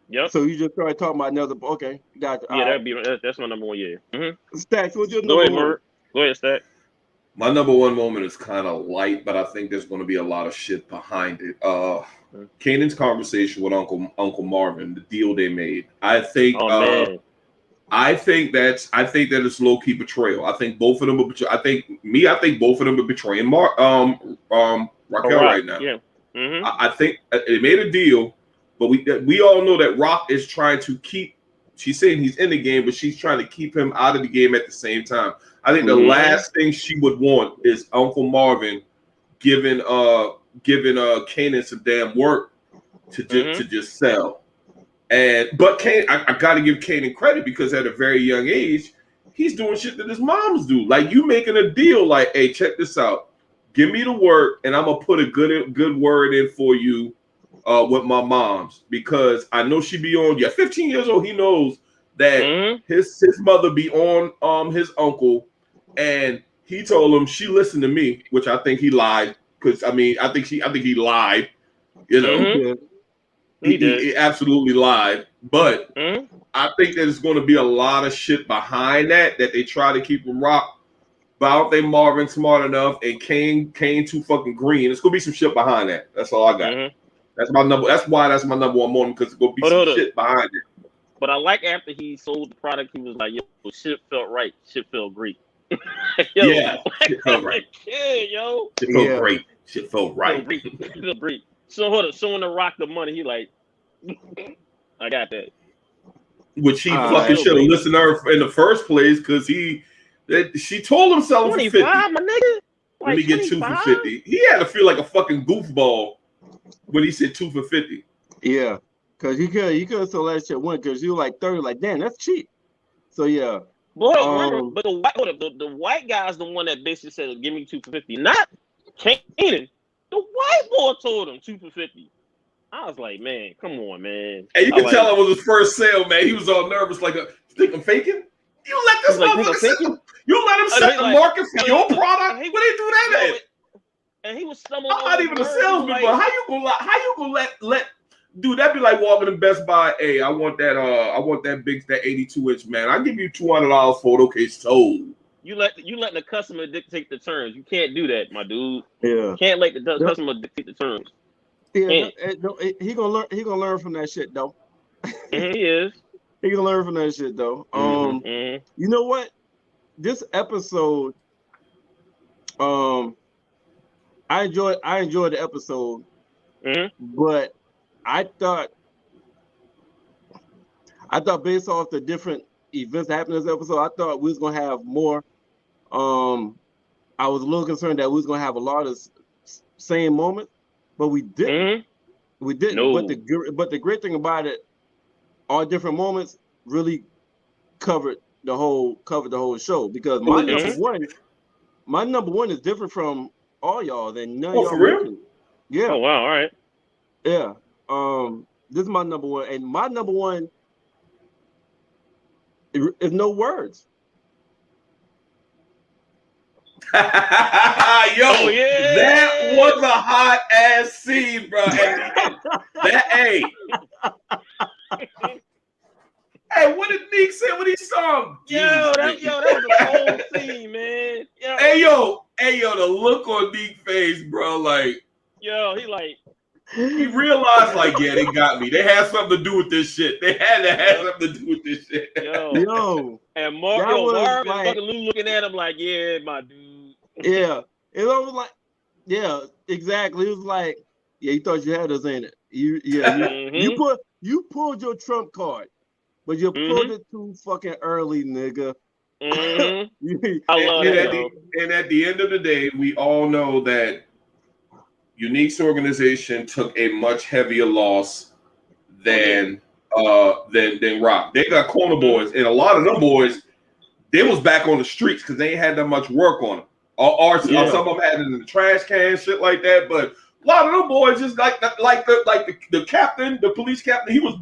Yep.
So you just started talking about another. Okay, gotcha.
Yeah, that's my number 1. Yeah.
Stacks, what's your number 1?
Go ahead, Stack.
My number 1 moment is kind of light, but I think there's going to be a lot of shit behind it. Kanan's conversation with Uncle Marvin, the deal they made. I think. I think that it's low key betrayal. I think both of them are. I think both of them are betraying Raquel right now.
Yeah.
I think they made a deal, but we all know that Rock is trying to keep. She's saying he's in the game, but she's trying to keep him out of the game at the same time. I think the last thing she would want is Uncle Marvin giving Kanan some damn work to just sell. But Kanan, I got to give Kanan credit, because at a very young age, he's doing shit that his moms do. Like, you making a deal, like, hey, check this out, give me the work, and I'm gonna put a good word in for you with my moms, because I know she be on. Yeah, 15 years old. He knows that his mother be on his uncle, and he told him she listened to me, which I think he lied, because I think he lied. You know. He absolutely lied, but I think there's going to be a lot of shit behind that they try to keep him Rock. But I don't think Marvin's smart enough, and Kane too fucking green. There's going to be some shit behind that. That's all I got. That's my number. That's why that's my number 1 moment, because it's going to be some shit behind it.
But I like, after he sold the product, he was like, yo, shit felt right. Shit felt great.
Yeah, shit felt right.
Yeah, yo.
Shit felt great. Shit felt right.
Shit felt great. So hold up, showing the Rock the money, he like, I got that.
Which he fucking should have listened to her in the first place, because she told him sell him for 50.
My nigga. Like,
let me get 2 for 50. He had to feel like a fucking goofball when he said 2 for 50.
Yeah, because he could have sold that shit one, because you were like 30, like, damn, that's cheap. So yeah.
Boy, remember, but the white guy's the one that basically said, give me 2 for 50. Not Kanan. The white boy told him 2 for 50. I was like, man, come on, man.
And you can tell it was his first sale, man. He was all nervous, like, you think I'm faking? You let this motherfucker sell? You let him set the market for your product? Where they do that at?
And he was stumbling.
I'm not even a salesman, but how you gonna let dude? That'd be like walking in Best Buy. Hey, I want that big, that 82-inch, man. I'll give you $200 for it. Okay, sold.
You let the customer dictate the terms. You can't do that, my dude.
Yeah.
You can't let the customer dictate the terms.
Yeah, he gonna learn from that shit, though.
He is.
He can learn from that shit though. You know what? This episode, I enjoyed the episode, but I thought based off the different events that happened in this episode, I thought we was gonna have more. I was a little concerned that we was gonna have a lot of same moments, but we didn't. We didn't.
No.
But the great thing about it, all different moments really covered the whole show, because my number one is different from all y'all. Then none of y'all
for real?
mentioned. Yeah.
Oh wow! All right.
Yeah. This is my number one, and my number one is no words.
Yo,
Oh, yeah.
that was a hot ass scene, bro. Hey, what did Nick say when he saw him?
That was a whole scene, man. Yo.
Hey, yo, the look on Nick's face, bro, like,
he like,
he realized, like, yeah, they got me. They had something to do with this shit. They had to have something to do with this shit.
Yo.
And Marv and fucking Lou looking at him like, yeah, my dude.
Yeah. It was like, yeah, exactly. It was like, yeah, you thought you had us, ain't it? You pulled your trump card, but you pulled it too fucking early, nigga.
I love that.
And at the end of the day, we all know that Unique's organization took a much heavier loss than Rock. They got corner boys, and a lot of them boys, they was back on the streets because they ain't had that much work on them. Or some of them had it in the trash can, shit like that. But a lot of them boys just like the captain, the police captain, he was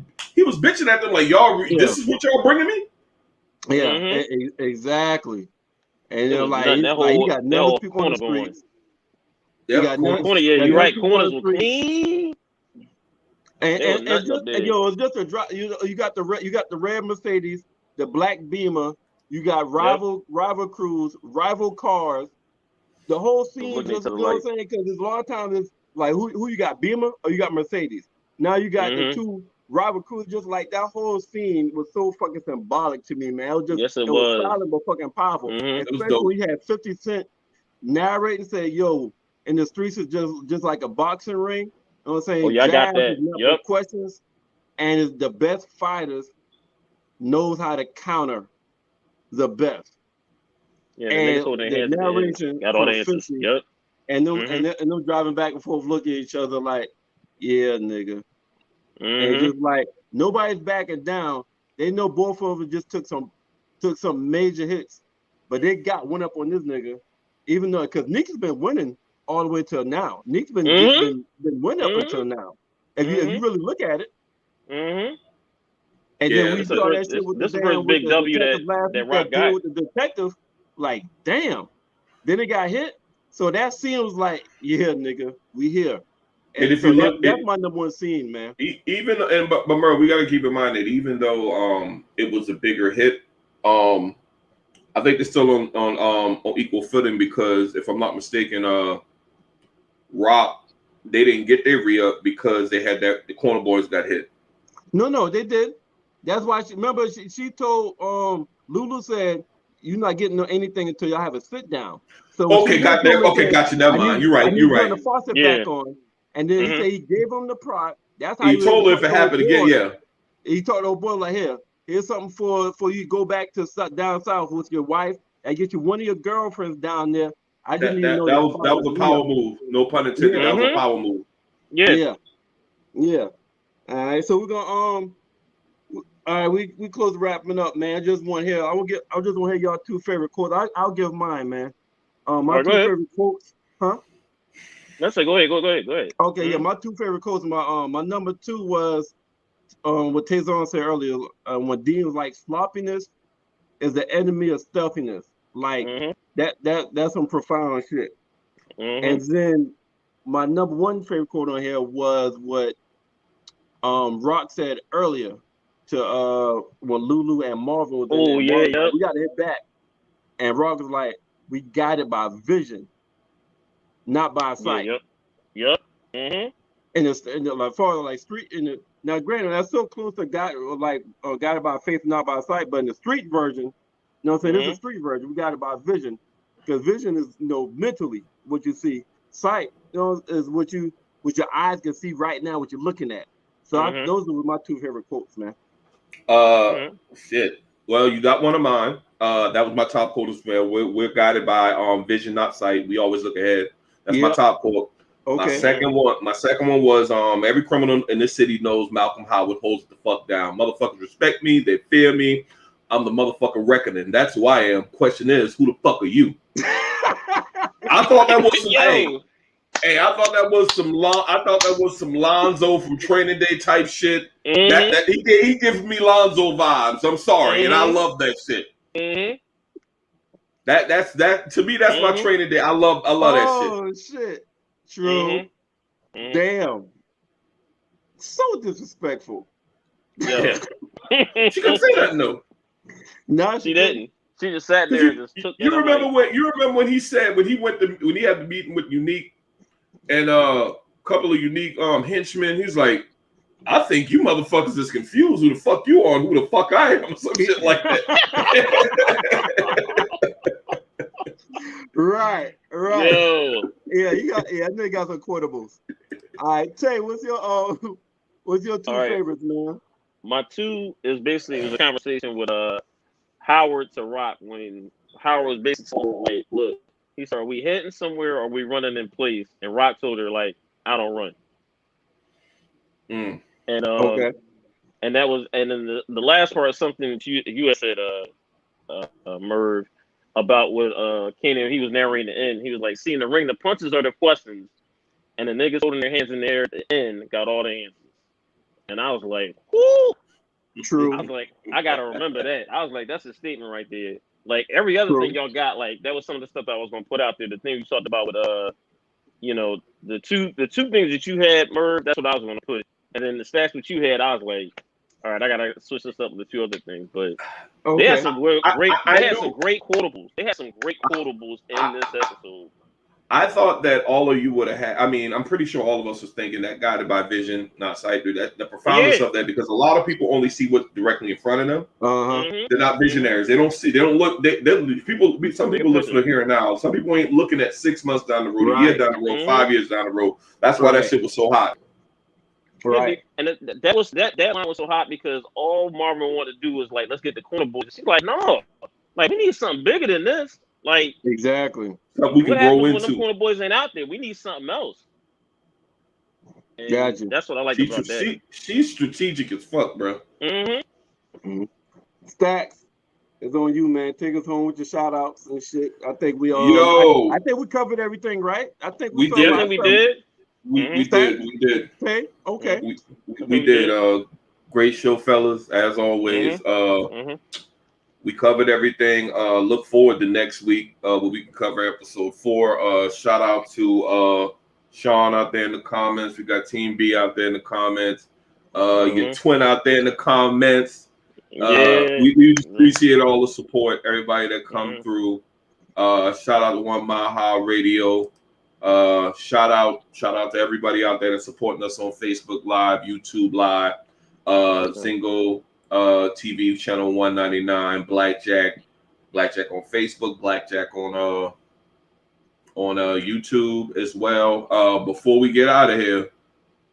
bitching at them like, y'all, this is what y'all bringing me?
Yeah, exactly. And they're like, you got no people on the streets.
Yeah,
you're right. Corners were clean.
And it's just a drop. You got the red Mercedes, the black Beamer. You got rival crews, rival cars. The whole scene just, you know what I'm saying? Because there's a lot of times it's like, who you got, Beamer or you got Mercedes? Now you got the two rival crews. Just like that whole scene was so fucking symbolic to me, man. It was just it was solid but fucking powerful. Especially when you had 50 Cent narrating, say, yo, and the streets is just like a boxing ring. You know what I'm saying?
Oh, yeah, I got that.
Yep. Questions, and it's the best fighters knows how to counter the best.
Yeah, and the narration got all the answers. Yep.
And them driving back and forth, looking at each other like, yeah, nigga. And just like nobody's backing down. They know both of them just took some major hits, but they got one up on this nigga, even though because Nick's been winning all the way till now. Nick's been winning up until now. If you really look at it. And then we saw that shit with the first big W that Rock got with the detective. Like, damn. Then it got hit. So that scene was like, yeah, nigga, we here. And if you look, that's my number one scene, man.
But Merv, we got to keep in mind that even though it was a bigger hit, I think they're still on equal footing because if I'm not mistaken, Rock, they didn't get their re-up because they had the corner boys got hit.
No, they did. That's why she told Lulu said, you're not getting anything until y'all have a sit down. So
got you. Never mind. You're right.
Turn the faucet back on, and then he said he gave him the prop. That's how
he told her if it happened again. Yeah,
he told old boy like, here's something for you to go back to down south with your wife and get you one of your girlfriends down there. I didn't even know
that was a power move. No pun intended. That was a power move.
Yeah. All right, so we're gonna all right, we close wrapping up, man. I just want to hear y'all two favorite quotes. I'll give mine, man. My two favorite quotes, huh?
Let's say go ahead.
Okay, yeah, my two favorite quotes. My number two was what Taison said earlier. When Dean was like, sloppiness is the enemy of stuffiness. Like that's some profound shit. And then my number one favorite quote on here was what Rock said earlier to when Lulu and Marvin was in there. Like, we got to hit back. And Rock was like, we got it by vision, not by sight.
Yep. Mm-hmm.
And it's like far like street in Now, granted, that's so close to God, like got it by faith, not by sight. But in the street version, you know what I'm saying? This is a street version. We got it by vision, because vision is, you know, mentally what you see. Sight, you know, is what your eyes can see right now, what you're looking at. So those are my two favorite quotes, man.
Shit. Well, you got one of mine. That was my top quote as well. We're guided by vision, not sight. We always look ahead. That's my top quote. Okay. My second one was every criminal in this city knows Malcolm Howard holds the fuck down. Motherfuckers respect me, they fear me. I'm the motherfucker reckoning. That's who I am. Question is, who the fuck are you? I thought that was some I thought that was some Lonzo from Training Day type shit. That he gives me Lonzo vibes. I'm sorry, and I love that shit. That to me, that's my Training Day. I love that shit.
Oh shit. True. Damn. So disrespectful.
Yeah. She couldn't say that though.
No,
she didn't. She just sat there and just took.
You remember when he said when he had the meeting with Unique and a couple of Unique henchmen, he's like, I think you motherfuckers is confused who the fuck you are and who the fuck I am, or some shit like that.
Right.
Yo.
Yeah, I know you got some quotables. All right, Tay, what's your two favorites, man?
My two is basically, it was a conversation with Howard to Rock, when Howard was basically saying, like, look, he said, are we heading somewhere or are we running in place? And Rock told her, like, I don't run. And and that was, and then the last part is something that you had said, Merv, about what Kanan, he was narrating the end. He was like, see, in the ring, the punches are the questions, and the niggas holding their hands in the air at the end got all the answers. And I was like, whoo!
True.
I was like, I gotta remember that. I was like, that's a statement right there. Like every other thing y'all got, like that was some of the stuff I was gonna put out there. The thing you talked about with you know, the two things that you had, Merv, that's what I was gonna put. And then the stats that you had, I was like, all right, I gotta switch this up with the two other things. But they had some great quotables. They had some great quotables in this episode.
I thought that all of you would have had. I mean, I'm pretty sure all of us was thinking that guided by vision, not sight. That the profoundness of that, because a lot of people only see what's directly in front of them. They're not visionaries. They don't see. They don't look. Some people look for the here and now. Some people ain't looking at 6 months down the road, a year down the road, 5 years down the road. That's why that shit was so hot.
Right.
And that line was so hot because all Marvin wanted to do was like, let's get the corner boys. She's like, no, like we need something bigger than this. Like
exactly.
Something we can grow into.
When the corner boys ain't out there, we need something else. And
gotcha.
That's what I like about that.
She's strategic as fuck, bro.
Stacks, it's on you, man. Take us home with your shout outs and shit. I think we all. I think we covered everything, right? I think we
did.
We did.
Okay.
We did. Great show, fellas, as always. We covered everything. Look forward to next week where we can cover episode 4. Shout out to Sean out there in the comments. We got Team B out there in the comments. Your twin out there in the comments. We appreciate all the support, everybody that come through. Shout out to One Mile High Radio. Shout out to everybody out there that's supporting us on Facebook Live, YouTube Live, Zingo TV channel 199, Blackjack on Facebook, Blackjack on YouTube as well. Before we get out of here,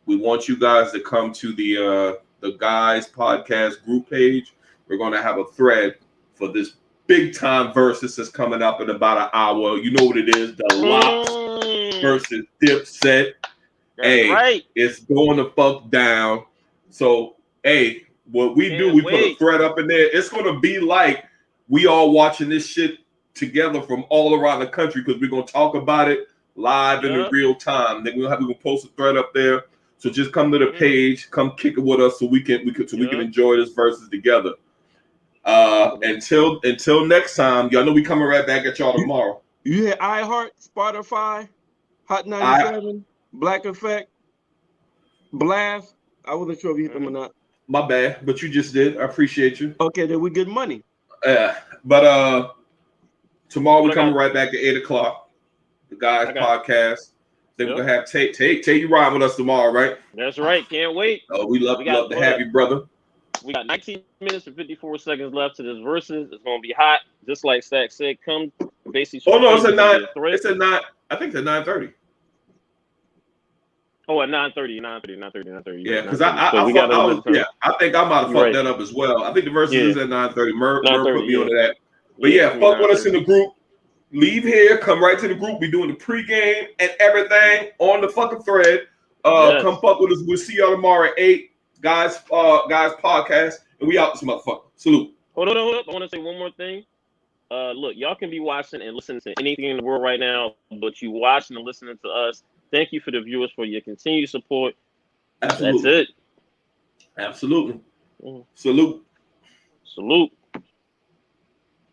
we want you guys to come to the Guys Podcast group page. We're going to have a thread for this big time versus that's coming up in about an hour. You know what it is, the Locks versus Dipset.
Right.
It's going to fuck down. So, what we do, we put a thread up in there. It's going to be like we all watching this shit together from all around the country because we're going to talk about it live in real time. Then we're going to post a thread up there. So just come to the page, come kick it with us so we can enjoy this versus together. Until next time, y'all know we coming right back at y'all tomorrow.
You hear iHeart, Spotify, Hot 97, Black Effect, Blast. I wasn't sure if you hit them or not.
My bad, but you just did. I appreciate you.
Okay, then we good money.
But tomorrow we coming right back at 8 o'clock. The Guys Podcast. think we're gonna have Tay you ride with us tomorrow, right?
That's right. Can't wait.
Oh, we love to have you, brother.
We got 19 minutes and 54 seconds left to this versus. It's gonna be hot, just like Stack said. Come basically.
Oh no, it's a 9. It's a 9. I think it's a 9:30.
Oh, at 9:30.
Yeah, because I think I might have fucked that up as well. I think the versus is at 9:30. Merv put me onto that. But fuck with us in the group. Leave here, come right to the group. We doing the pregame and everything on the fucking thread. Come fuck with us. We'll see y'all tomorrow at 8. Guys podcast, and we out this motherfucker. Salute.
Hold on. I want to say one more thing. Look, y'all can be watching and listening to anything in the world right now, but you watching and listening to us. Thank you for the viewers for your continued support.
Absolutely.
That's it.
Absolutely.
Mm-hmm.
Salute.